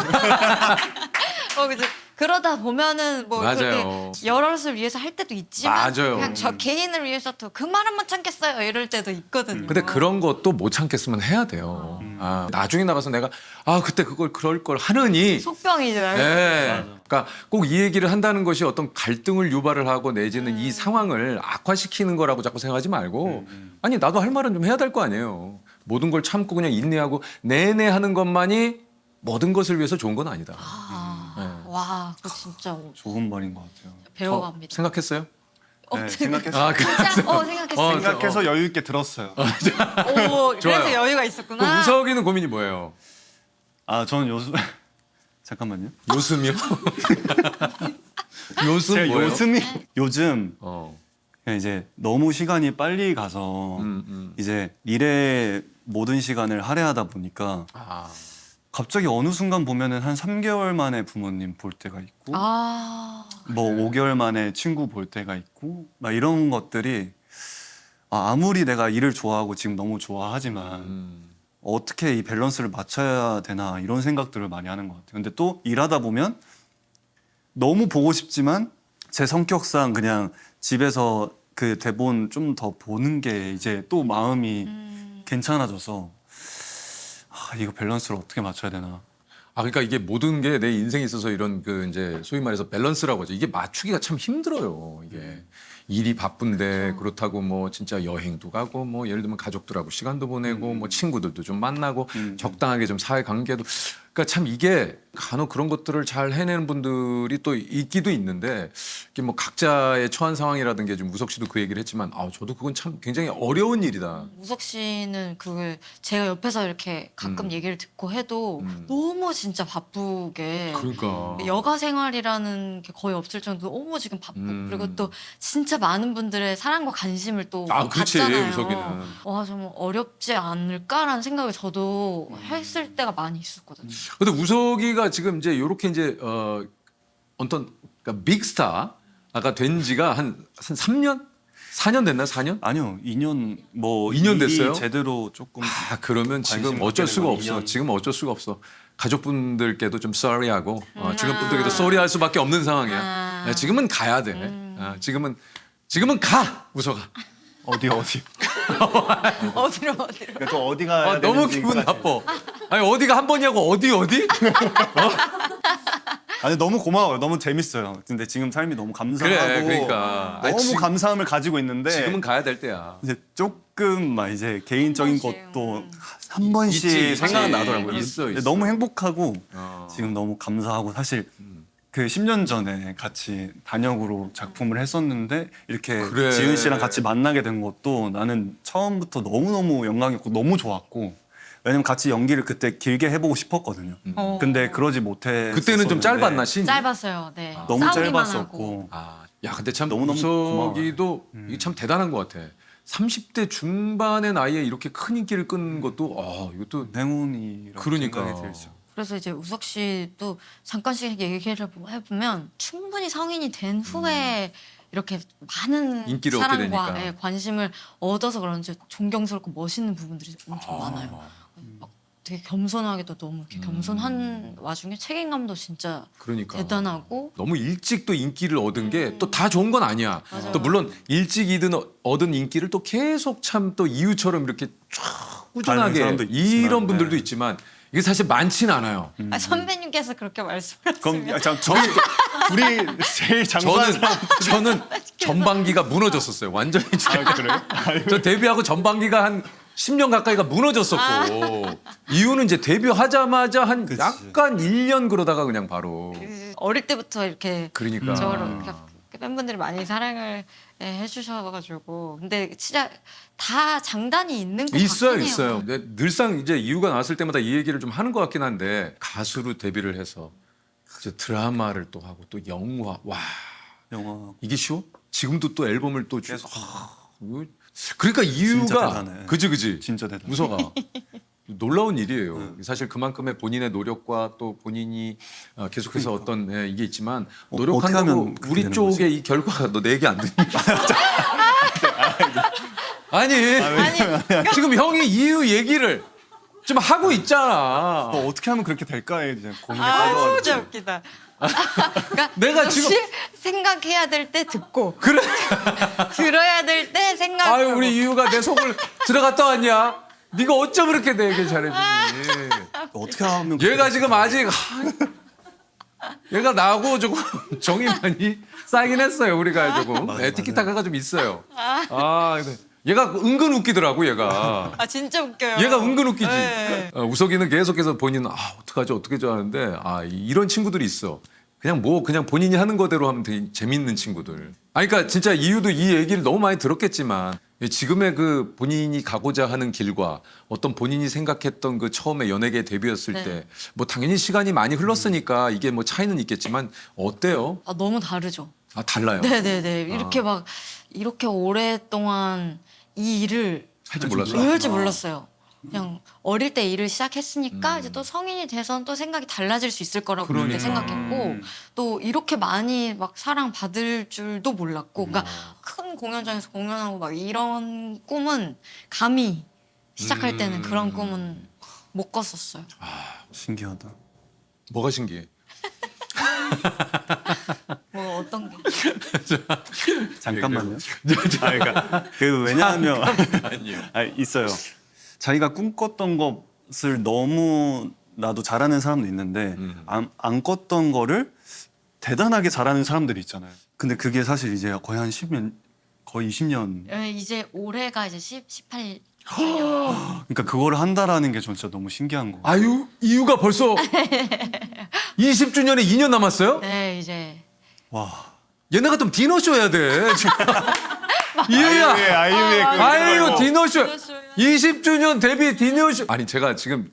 그죠. 그러다 보면은 뭐 맞아요. 그렇게 여럿을 위해서 할 때도 있지만 맞아요. 그냥 저 개인을 위해서도 그 말은 못 참겠어요 이럴 때도 있거든요. 근데 그런 것도 못 참겠으면 해야 돼요. 아, 나중에 나가서 내가 그때 그걸 그럴 걸 하느니. 속병이죠. 네. 그러니까 꼭 이 얘기를 한다는 것이 어떤 갈등을 유발을 하고 내지는 이 상황을 악화시키는 거라고 자꾸 생각하지 말고 아니 나도 할 말은 좀 해야 될 거 아니에요. 모든 걸 참고 그냥 인내하고 내내 하는 것만이 모든 것을 위해서 좋은 건 아니다. 와, 그거 진짜 좋은 말인 것 같아요. 배워갑니다. 생각했어요? 네, 생각했어요. 아, 진짜? 생각했어. 생각해서 여유 있게 들었어요. 오, 그래서 좋아요. 여유가 그 있었구나. 우석이는 고민이 뭐예요? 아 저는 요즘 잠깐만요. 요즘이요? 요즘 제 뭐예요? 요즘이 요즘 어. 그냥 이제 너무 시간이 빨리 가서 이제 일에 모든 시간을 할애하다 보니까 아. 갑자기 어느 순간 보면은 한 3개월 만에 부모님 볼 때가 있고 뭐 5개월 만에 친구 볼 때가 있고 막 이런 것들이 아무리 내가 일을 좋아하고 지금 너무 좋아하지만 어떻게 이 밸런스를 맞춰야 되나 이런 생각들을 많이 하는 것 같아요. 근데 또 일하다 보면 너무 보고 싶지만 제 성격상 그냥 집에서 그 대본 좀 더 보는 게 이제 또 마음이 괜찮아져서 이거 밸런스를 어떻게 맞춰야 되나. 아 그러니까 이게 모든 게 내 인생에 있어서 이런 그 이제 소위 말해서 밸런스라고 하죠. 이게 맞추기가 참 힘들어요. 이게 일이 바쁜데 그렇다고 뭐 진짜 여행도 가고 뭐 예를 들면 가족들하고 시간도 보내고 뭐 친구들도 좀 만나고 적당하게 좀 사회 관계도 그러니까 참 이게 간혹 그런 것들을 잘 해내는 분들이 또 있기도 있는데 이게 뭐 각자의 처한 상황이라든가 좀 우석 씨도 그 얘기를 했지만 저도 그건 참 굉장히 어려운 일이다. 우석 씨는 그걸 제가 옆에서 이렇게 가끔 얘기를 듣고 해도 너무 진짜 바쁘게 그러니까 여가 생활이라는 게 거의 없을 정도로 너무 지금 바쁘고 그리고 또 진짜 많은 분들의 사랑과 관심을 또 그렇지, 받잖아요. 우석이는. 와, 좀 어렵지 않을까라는 생각을 저도 했을 때가 많이 있었거든요. 근데 우석이가 지금 이제 요렇게 이제 어떤 그러니까 빅스타가 된 지가 한 3년? 4년 됐나? 4년? 아니요, 2년 뭐 2년 일이 됐어요? 제대로 조금 그러면 지금 관심 어쩔 갖게 수가 되고 없어. 2년. 지금 어쩔 수가 없어. 가족분들께도 좀 쏘리하고 주변 분들께도 쏘리할 수밖에 없는 상황이야. 네, 지금은 가야 돼. 지금은 가 우석아. 어디 어디로 그러니까 또 어디 가야 너무 되는지 기분 까지. 나빠. 아니 어디가 한 번이냐고 어디? 아니 너무 고마워요. 너무 재밌어요. 근데 지금 삶이 너무 감사하고 그래, 그러니까. 너무 아니, 지금- 감사함을 가지고 있는데 지금은 가야 될 때야. 이제 조금 막 이제 개인적인 번씩, 것도 한 번씩 있지, 생각나더라고요. 있어. 근데 너무 행복하고 어. 지금 너무 감사하고 사실 그 10년 전에 같이 단역으로 작품을 했었는데 이렇게 그래. 지은 씨랑 같이 만나게 된 것도 나는 처음부터 너무너무 영광이었고 너무 좋았고 왜냐면 같이 연기를 그때 길게 해보고 싶었거든요. 근데 그러지 못해. 그때는 좀 짧았나 신? 짧았어요. 네. 너무 싸우기만 짧았었고 하고. 야 근데 참 너무너무 우석이도 이게 참 대단한 것 같아. 30대 중반의 나이에 이렇게 큰 인기를 끈 것도 이것도 행운이라고 그러니까. 생각이 들죠. 그래서 이제 우석 씨도 잠깐씩 얘기를 해보면 충분히 성인이 된 후에 이렇게 많은 인기를 얻게 사랑과 되니까. 예, 관심을 얻어서 그런지 존경스럽고 멋있는 부분들이 엄청 많아요. 막 되게 겸손하게도 너무 이렇게 겸손한 와중에 책임감도 진짜 그러니까 대단하고 너무 일찍 또 인기를 얻은 게 또 다 좋은 건 아니야. 맞아요. 또 물론 일찍 얻은 인기를 또 계속 참 또 이유처럼 이렇게 쫙 가는 꾸준하게 사람도 있지만, 이런 분들도 네. 있지만 이게 사실 많진 않아요. 선배님께서 그렇게 말씀하시면 그럼 저희 우리 제일 장수한 사람. 저는 전반기가 무너졌었어요. 완전히 아, 그래요? 저 데뷔하고 전반기가 한 10년 가까이가 무너졌었고 이유는 이제 데뷔하자마자 한 그치. 약간 1년 그러다가 그냥 바로 어릴 때부터 이렇게 그러니까 저를 이렇게 팬분들이 많이 사랑을 해주셔가지고 근데 진짜 다 장단이 있는 것 있어요, 같긴 해요. 있어요. 근데 늘상 이제 이유가 나왔을 때마다 이 얘기를 좀 하는 것 같긴 한데 가수로 데뷔를 해서 이제 드라마를 또 하고 또 영화 와 영화 이게 쉬워? 지금도 또 앨범을 또 계속 이거- 그러니까 이유가 진짜 대단해. 그지 진짜 대단. 우서가 놀라운 일이에요. 사실 그만큼의 본인의 노력과 또 본인이 계속해서 어떤 이게 있지만 어떻게 노력한다고 하면 그렇게 우리 되는 쪽에 거지? 이 결과가 너 내 얘기 안 듣니? 아니 지금 형이 이유 얘기를 좀 하고 있잖아. 어떻게 하면 그렇게 될까에 이제 고민에 아 빠져가지고. 진짜 웃기다. 그러니까 내가 역시 지금- 생각해야 될 때 듣고 그래. 들어야 될 때 생각하고. 아유 우리 이유가 내 속을 들어갔다 왔냐? 네가 어쩜 그렇게 내 얘기 잘해주니? 어떻게 하면 그렇게 얘가 지금 아직 얘가 나하고 조금 정이 많이 쌓이긴 했어요. 우리가 조금 맞아요. 티키타카가 좀 있어요. 얘가 은근 웃기더라고 얘가. 아 진짜 웃겨요. 얘가 은근 웃기지. 네. 우석이는 계속해서 본인은 어떡하지 어떻게 하는데 이런 친구들이 있어. 그냥 본인이 하는 거대로 하면 되게 재밌는 친구들. 그러니까 진짜 이유도 이 얘기를 너무 많이 들었겠지만 지금의 그 본인이 가고자 하는 길과 어떤 본인이 생각했던 그 처음에 연예계 데뷔했을 네. 때 뭐 당연히 시간이 많이 흘렀으니까 이게 뭐 차이는 있겠지만 어때요? 아 너무 다르죠. 달라요. 네네네. 이렇게 막 이렇게 오랫동안 이 일을 할지 몰랐어요. 할지 몰랐어요. 그냥 어릴 때 일을 시작했으니까 이제 또 성인이 돼선 또 생각이 달라질 수 있을 거라고 그때 생각했고 또 이렇게 많이 막 사랑 받을 줄도 몰랐고 그러니까 큰 공연장에서 공연하고 막 이런 꿈은 감히 시작할 때는 그런 꿈은 못 꿨었어요. 신기하다. 뭐가 신기해? 뭐 어떤 게? 잠깐만요. 그러니까 그 왜냐하면 있어요. 자기가 꿈꿨던 것을 너무 나도 잘하는 사람도 있는데 안 꿨던 거를 대단하게 잘하는 사람들이 있잖아요. 근데 그게 사실 이제 거의 한 10년, 거의 20년. 이제 올해가 이제 18. 그러니까 그거를 한다라는 게 진짜 너무 신기한 거. 이유가 벌써 20주년에 2년 남았어요? 네 이제 와. 얘네 같으면 디너쇼 해야 돼. 이유야. 아이유의 그 아이고 디너쇼. 디너쇼요. 20주년 데뷔 디너쇼. 아니 제가 지금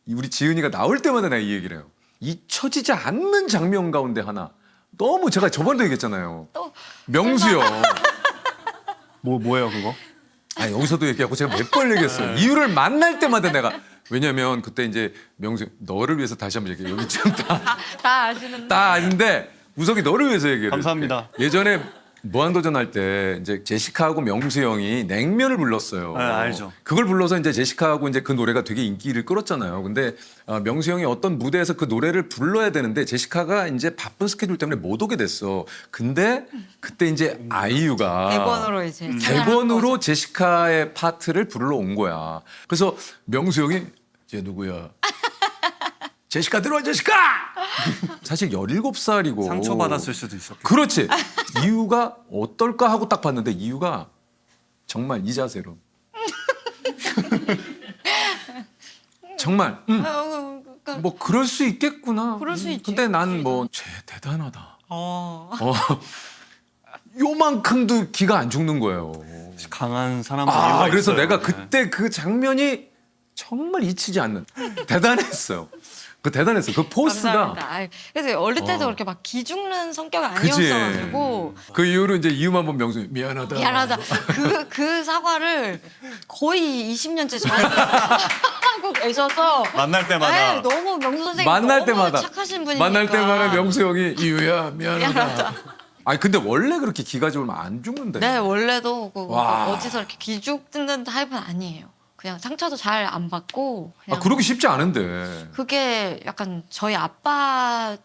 우리 지은이가 나올 때마다 내가 이 얘기를 해요. 잊혀지지 않는 장면 가운데 하나. 너무 제가 저번에도 얘기했잖아요. 또 명수요. 뭐예요 그거? 여기서도 얘기하고 제가 몇 번 얘기했어요. 이유를 만날 때마다 내가 왜냐면 그때 이제 명수 너를 위해서 다시 한번 얘기해. 여기 지금 다 아시는데. 다 아는데 우석이 너를 위해서 얘기를 감사합니다. 해줄게. 예전에 무한도전 할 때 이제 제시카하고 명수 형이 냉면을 불렀어요. 네, 알죠. 그걸 불러서 이제 제시카하고 이제 그 노래가 되게 인기를 끌었잖아요. 근데 명수 형이 어떤 무대에서 그 노래를 불러야 되는데 제시카가 이제 바쁜 스케줄 때문에 못 오게 됐어. 근데 그때 이제 아이유가 대본으로 이제 대본으로 제시카의 파트를 부르러 온 거야. 그래서 명수 형이 쟤 누구야? 제시카 들어와 제시카! 사실 17살이고 상처받았을 수도 있었겠다. 그렇지. 이유가 어떨까 하고 딱 봤는데 이유가 정말 이 자세로 정말 뭐 그럴 수 있겠구나. 그럴 수 있지. 근데 난 뭐 쟤 대단하다. 어. 요만큼도 기가 안 죽는 거예요. 강한 사람들 이유가 그래서 있어요. 내가 네. 그때 그 장면이 정말 잊히지 않는 대단했어요. 그 대단했어. 그 포스가. 감사합니다. 아이, 그래서 어릴 때도 어. 그렇게 막 기죽는 성격이 그지. 아니었어가지고 그 이후로 이제 이유만 보면 명수 미안하다. 미안하다. 그 사과를 거의 20년째 저한테 하고 계셔서 만날 때마다 네, 너무 명수 선생님 만날 너무 때마다 착하신 분이니까 만날 때마다 명수 형이 이유야 미안하다. 미안하다. 아니 근데 원래 그렇게 기가 좋으면 안 죽는데. 네 원래도 그 와. 어디서 이렇게 기죽는 타입은 아니에요. 그냥 상처도 잘 안 받고 그냥 아 그러기 쉽지 않은데. 그게 약간 저희 아빠가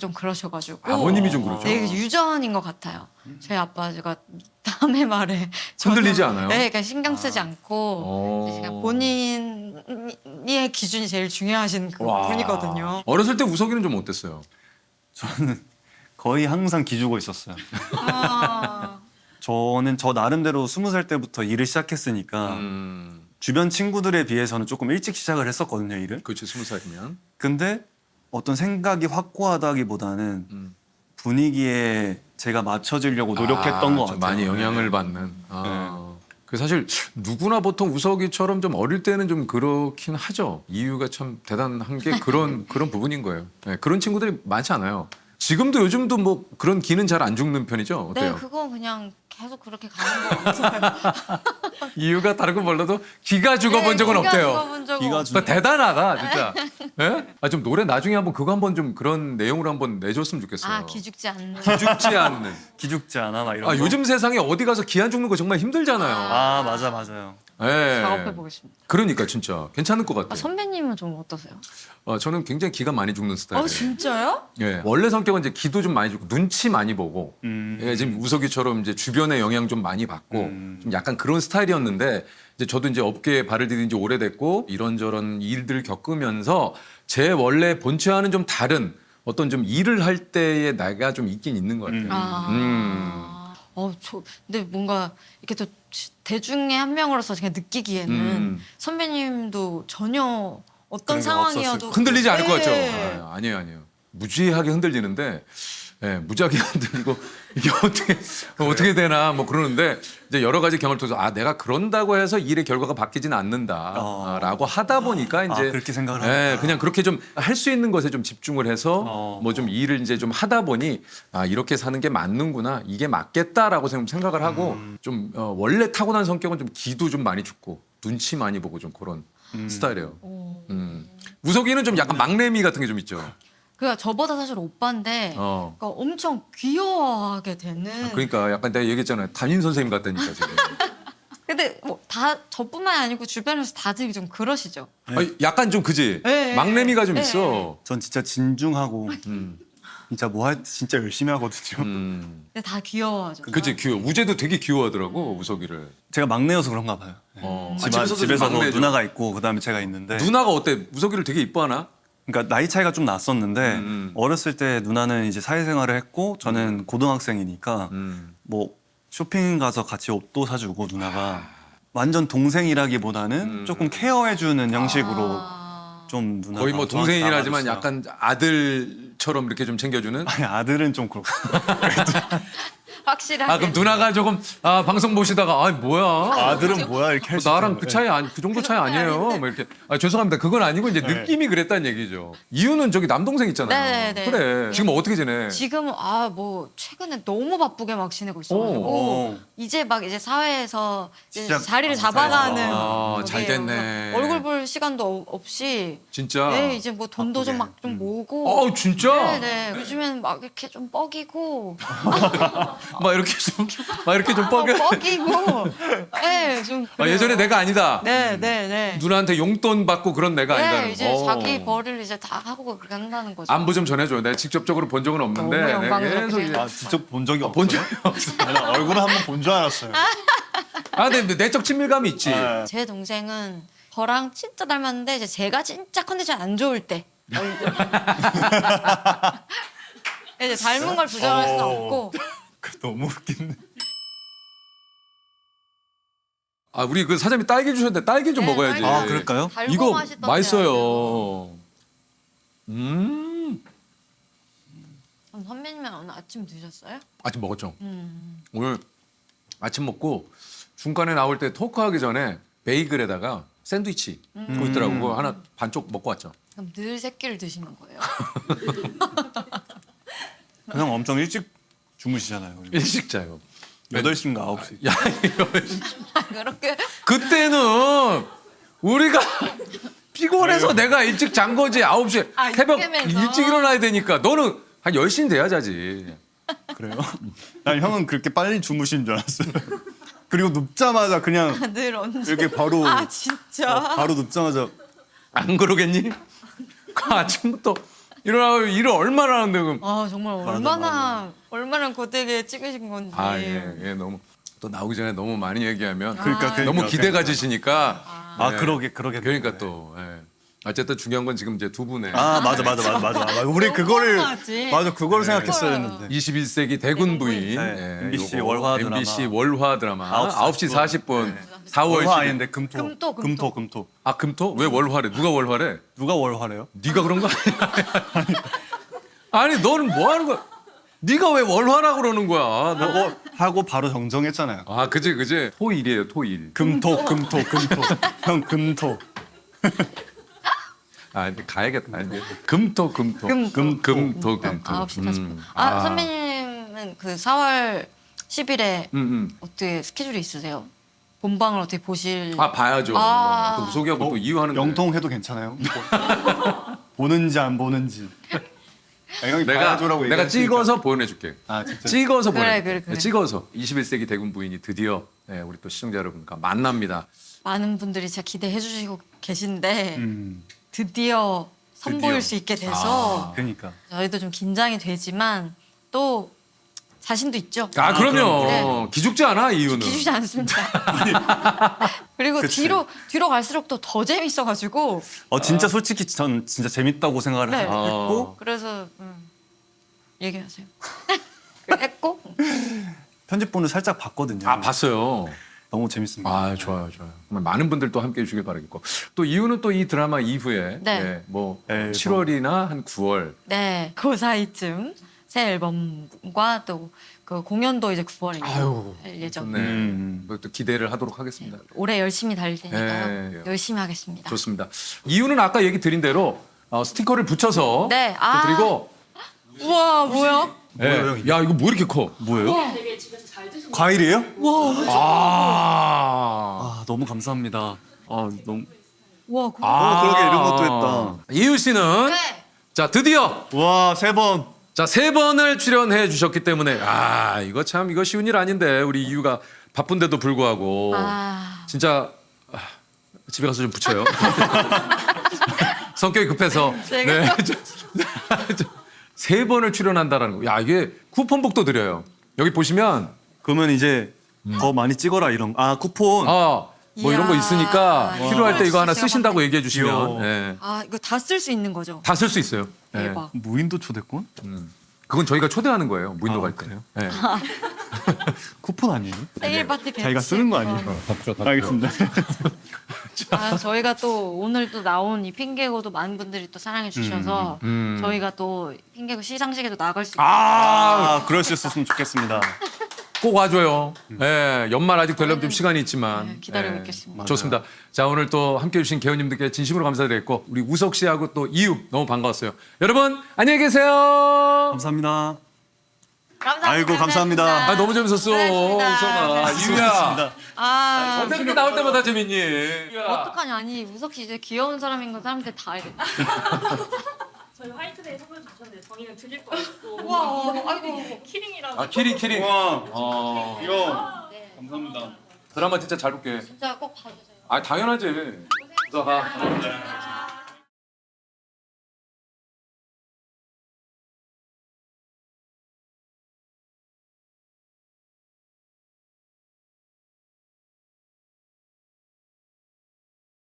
좀 그러셔가지고 아버님이 좀 그러죠. 되게 유전인 것 같아요. 저희 아빠가 남의 말에 흔들리지 전혀- 않아요? 네, 그러니까 신경 쓰지 않고 어. 그냥 본인의 기준이 제일 중요하신 그 와. 분이거든요. 어렸을 때 우석이는 좀 어땠어요? 저는 거의 항상 기죽어 있었어요. 아, 저는 저 나름대로 20살 때부터 일을 시작했으니까 주변 친구들에 비해서는 조금 일찍 시작을 했었거든요, 일을. 그렇지 20살이면. 근데 어떤 생각이 확고하다기보다는 분위기에 제가 맞춰지려고 노력했던 것 좀 같아요. 많이 영향을 받는. 그 사실 누구나 보통 우석이처럼 좀 어릴 때는 좀 그렇긴 하죠. 이유가 참 대단한 게 그런 부분인 거예요. 네, 그런 친구들이 많지 않아요. 지금도 요즘도 뭐 그런 기는 잘 안 죽는 편이죠. 네, 어때요? 그건 그냥 계속 그렇게 가는 것 같아요. 이유가 다른 건 몰라도 기가 죽어본 적은 기가 없대요. 죽어본 적은 기가 없어요. 그러니까 대단하다 진짜. 예? 좀 노래 나중에 한번 그거 한번 좀 그런 내용으로 한번 내줬으면 좋겠어요. 아 기죽지 않는. 죽지 않는. 기죽지 않아 막 이런 아 거. 요즘 세상에 어디 가서 기 안 죽는 거 정말 힘들잖아요. 아 맞아 맞아요. 예. 작업해 보겠습니다. 그러니까 진짜 괜찮을 것 같아요. 선배님은 좀 어떠세요? 저는 굉장히 기가 많이 죽는 스타일이에요. 진짜요? 예. 원래 성격은 이제 기도 좀 많이 죽고 눈치 많이 보고 예, 지금 우석이처럼 이제 주변의 영향 좀 많이 받고 좀 약간 그런 스타일이었는데 이제 저도 이제 업계에 발을 디딘 지 오래됐고 이런저런 일들 겪으면서 제 원래 본체와는 좀 다른 어떤 좀 일을 할 때의 나가 좀 있긴 있는 것 같아요. 근데 뭔가 이렇게 또 대중의 한 명으로서 그냥 느끼기에는 선배님도 전혀 어떤 그런 게 상황이어도 없었을 흔들리지 않을 것 같죠? 네. 아니에요, 아니에요. 무지하게 흔들리는데, 예, 무지하게 흔들리고 이게 어떻게 되나 뭐 그러는데 이제 여러 가지 경험을 통해서 내가 그런다고 해서 일의 결과가 바뀌지는 않는다라고 하다 보니까 이제 그렇게 생각을 예, 하는구나. 그냥 그렇게 좀 할 수 있는 것에 좀 집중을 해서 어. 뭐 좀 일을 이제 좀 하다 보니 이렇게 사는 게 맞는구나 이게 맞겠다라고 생각을 하고 좀 원래 타고난 성격은 좀 기도 좀 많이 죽고 눈치 많이 보고 좀 그런 스타일이에요. 우석이는 좀 약간 막내미 같은 게 좀 있죠. 그러니까 저보다 사실 오빠인데 어. 그러니까 엄청 귀여워하게 되는. 그러니까 약간 내가 얘기했잖아요. 담임 선생님 같다니까 지금. 근데 뭐 다 저뿐만이 아니고 주변에서 다들 좀 그러시죠. 약간 좀 그지. 네, 막내미가 좀 네, 있어. 전 진짜 진중하고 진짜 뭐 할 때 진짜 열심히 하거든요. 근데 다 귀여워하죠. 그지 귀여워. 우재도 되게 귀여워하더라고 우석이를. 제가 막내여서 그런가 봐요. 집에서 막내죠. 누나가 있고 그다음에 제가 있는데 누나가 어때? 우석이를 되게 이뻐하나? 그러니까 나이 차이가 좀 났었는데 어렸을 때 누나는 이제 사회생활을 했고 저는 고등학생이니까 뭐 쇼핑 가서 같이 옷도 사주고 누나가 완전 동생이라기보다는 조금 케어해주는 형식으로 좀 누나가 거의 뭐 저한테 동생이긴 하지만 나와줬어요. 약간 아들처럼 이렇게 좀 챙겨주는. 아니 아들은 좀 그렇고 확실하게. 그럼 누나가 조금 방송 보시다가 뭐야? 아들은 뭐야 이렇게 할 수 나랑 있잖아요. 그 차이 그 정도 차이 아니에요. 뭐 이렇게 죄송합니다. 그건 아니고 이제 느낌이 그랬다는 얘기죠. 이유는 저기 남동생 있잖아요. 네. 그래. 지금 어떻게 지내? 지금은 뭐 최근에 너무 바쁘게 막 지내고 있어가지고 오. 이제 사회에서 이제 시작. 자리를 잡아가는 잘 거예요. 됐네. 얼굴 볼 시간도 없이 진짜. 네, 이제 뭐 돈도 좀 막 좀 모으고 진짜? 네. 요즘에는 막 이렇게 좀 뻐기고 막 이렇게 좀 뻐겨. 뻐기고 네, 좀 그래요. 예전에 내가 아니다. 네. 누나한테 용돈 받고 그런 내가 아니다는 네, 이제 거. 자기 벌을 이제 다 하고 그렇게 한다는 거죠. 안부 좀 전해줘. 내가 직접적으로 본 적은 없는데. 너무 내가 영광스럽게 계속 아 직접 본 적이 없어요? 본 적이 없어. 나는 얼굴 한번 본 줄 알았어요. 근데 내적 친밀감이 있지. 네. 제 동생은 저랑 진짜 닮았는데 이제 제가 진짜 컨디션 안 좋을 때 이제 닮은 걸 부정할 수는 없고 너무 웃긴데. 우리 그 사장님이 딸기 주셨는데 딸기 좀 네, 먹어야지. 딸기 그럴까요? 달고 이거 맛있던데 맛있어요. 그럼 선배님은 오늘 아침 드셨어요? 아침 먹었죠. 오늘 아침 먹고 중간에 나올 때 토크하기 전에 베이글에다가 샌드위치 그거 있더라고. 그거 하나 반쪽 먹고 왔죠. 그럼 늘 새끼를 드시는 거예요. 그냥 엄청 일찍 주무시잖아요. 일식 자요. 8시인가 9시. 야 이거 그렇게 그때는 우리가 피곤해서 내가 일찍 잔 거지. 9시에 아, 새벽 이때면서. 일찍 일어나야 되니까 너는 한 10시는 돼야 자지. 그래요? 난 형은 그렇게 빨리 주무시는 줄 알았어요. 그리고 눕자마자 그냥 늘 언제? 이렇게 바로 아 진짜. 바로 눕자마자 안 그러겠니? 그 아침부터 일어나고 일을 얼마나 하는데 그럼. 아 정말 얼마나 고되게 찍으신 건지. 아 예 너무 또 나오기 전에 너무 많이 얘기하면 그러니까 너무 기대가 지시니까. 아 예. 그러게 그러니까 또 예. 어쨌든 중요한 건 지금 이제 두 분의 아 맞아. 우리 그거를 궁금하지. 맞아 그걸 생각했어야 했는데. 21세기 대군 부인 네, MBC 요거 월화 드라마. MBC 월화 드라마 9시 9시 40분 4월 월화 10일. 아닌데 금토. 금토. 아 금토? 왜 월화래? 누가 월화래? 누가 월화래요? 네가 그런 거 아니야? 아니 너는 뭐 하는 거야? 네가 왜 월화라고 그러는 거야? 너. 하고 바로 정정했잖아요. 아 그지 토일이에요 토일. 금토. 형 금토. 아 이제 가야겠다 이제. 금토. 금토. 9시 40분. 선배님은 그 4월 10일에 어떻게 스케줄이 있으세요? 본방을 어떻게 보실? 아 봐야죠. 아. 또 우석이하고 또 이유하는데. 영통해도 괜찮아요? 보는지 안 보는지. 아, 형이 내가 봐야죠라고 내가 얘기했으니까. 찍어서 보내줄게. 아 진짜. 찍어서 그래, 보내. 그래. 찍어서 21세기 대군 부인이 드디어 우리 또 시청자 여러분과 만납니다. 많은 분들이 진짜 기대해 주시고 계신데 음. 드디어 선보일 드디어. 수 있게 돼서 그러니까. 저희도 좀 긴장이 되지만 또 자신도 있죠. 아 그럼요. 네. 기죽지 않아 이유는. 기주지 않습니다. 그리고 그치. 뒤로 갈수록 또 더 재밌어가지고 진짜 솔직히 전 진짜 재밌다고 생각을 네. 했고 그래서 얘기하세요. 했고 편집본을 살짝 봤거든요. 아 봤어요. 너무 재밌습니다. 아 좋아요. 정말 많은 분들 또 함께해 주길 바라겠고 또 이유는 또 이 드라마 이후에 네. 뭐 앨범. 7월이나 한 9월 네, 그 사이쯤 새 앨범과 또 그 공연도 이제 9월에 아유, 할 예정. 네. 뭐또 기대를 하도록 하겠습니다. 올해 열심히 달릴 테니까요. 네. 열심히 하겠습니다. 좋습니다. 이유는 아까 얘기 드린 대로 스티커를 붙여서 네, 또 아. 드리고 우와 뭐야? 뭐예요, 야 이거 뭐 이렇게 커? 뭐예요? 과일이에요? 아, 너무 감사합니다. 너무. 우와 그러게 이런 것도 했다. 이유 씨는 네. 자 드디어 와 3번. 자 3번을 출연해 주셨기 때문에 이거 참 이거 쉬운 일 아닌데 우리 이유가 바쁜데도 불구하고 진짜 집에 가서 좀 붙여요. 성격이 급해서 제가 3번을 출연한다라는 거. 야 이게 쿠폰복도 드려요. 여기 보시면 그러면 이제 더 많이 찍어라 이런. 쿠폰. 뭐 이런 거 이야. 있으니까 필요할 때 이거 하나 제가 쓰신다고 봤네. 얘기해 주시면 귀여워. 예. 이거 다 쓸 수 있는 거죠? 다 쓸 수 있어요. 예. 대박. 무인도 초대권? 그건 저희가 초대하는 거예요. 무인도 갈 때. 그래요? 예. 쿠폰 아니에요? 생일 파티 배치. 자기가 쓰는 거 아니에요? 알겠습니다. 저희가 또 오늘 또 나온 이 핑계고도 많은 분들이 또 사랑해 주셔서 저희가 또 핑계고 시상식에도 나갈 수 있게 그럴 수 있었으면 좋겠습니다. 꼭 와줘요. 예, 연말 아직 되려면 좀 시간이 있지만 네, 기다리고 예, 있겠습니다. 좋습니다. 자 오늘 또 함께해 주신 개원님들께 진심으로 감사드렸고 우리 우석 씨하고 또 이유 너무 반가웠어요. 여러분 안녕히 계세요. 감사합니다. 감사합니다. 아이고, 감사합니다. 너무 재밌었어. 수고하셨습니다. 우석아, 이유야. 아 어떻게 나올 때마다 재밌니? 어떡하냐. 아니 우석 씨 이제 귀여운 사람인 건 사람들 다 알겠다. 저희 화이트데이 선물 주셨는데 정의는 드릴 거 없고 우와 아이고. 키링이라고 키링. 와, 어, 이거 감사합니다. 드라마 진짜 잘 볼게. 진짜 꼭 봐주세요. 당연하지. 우석아.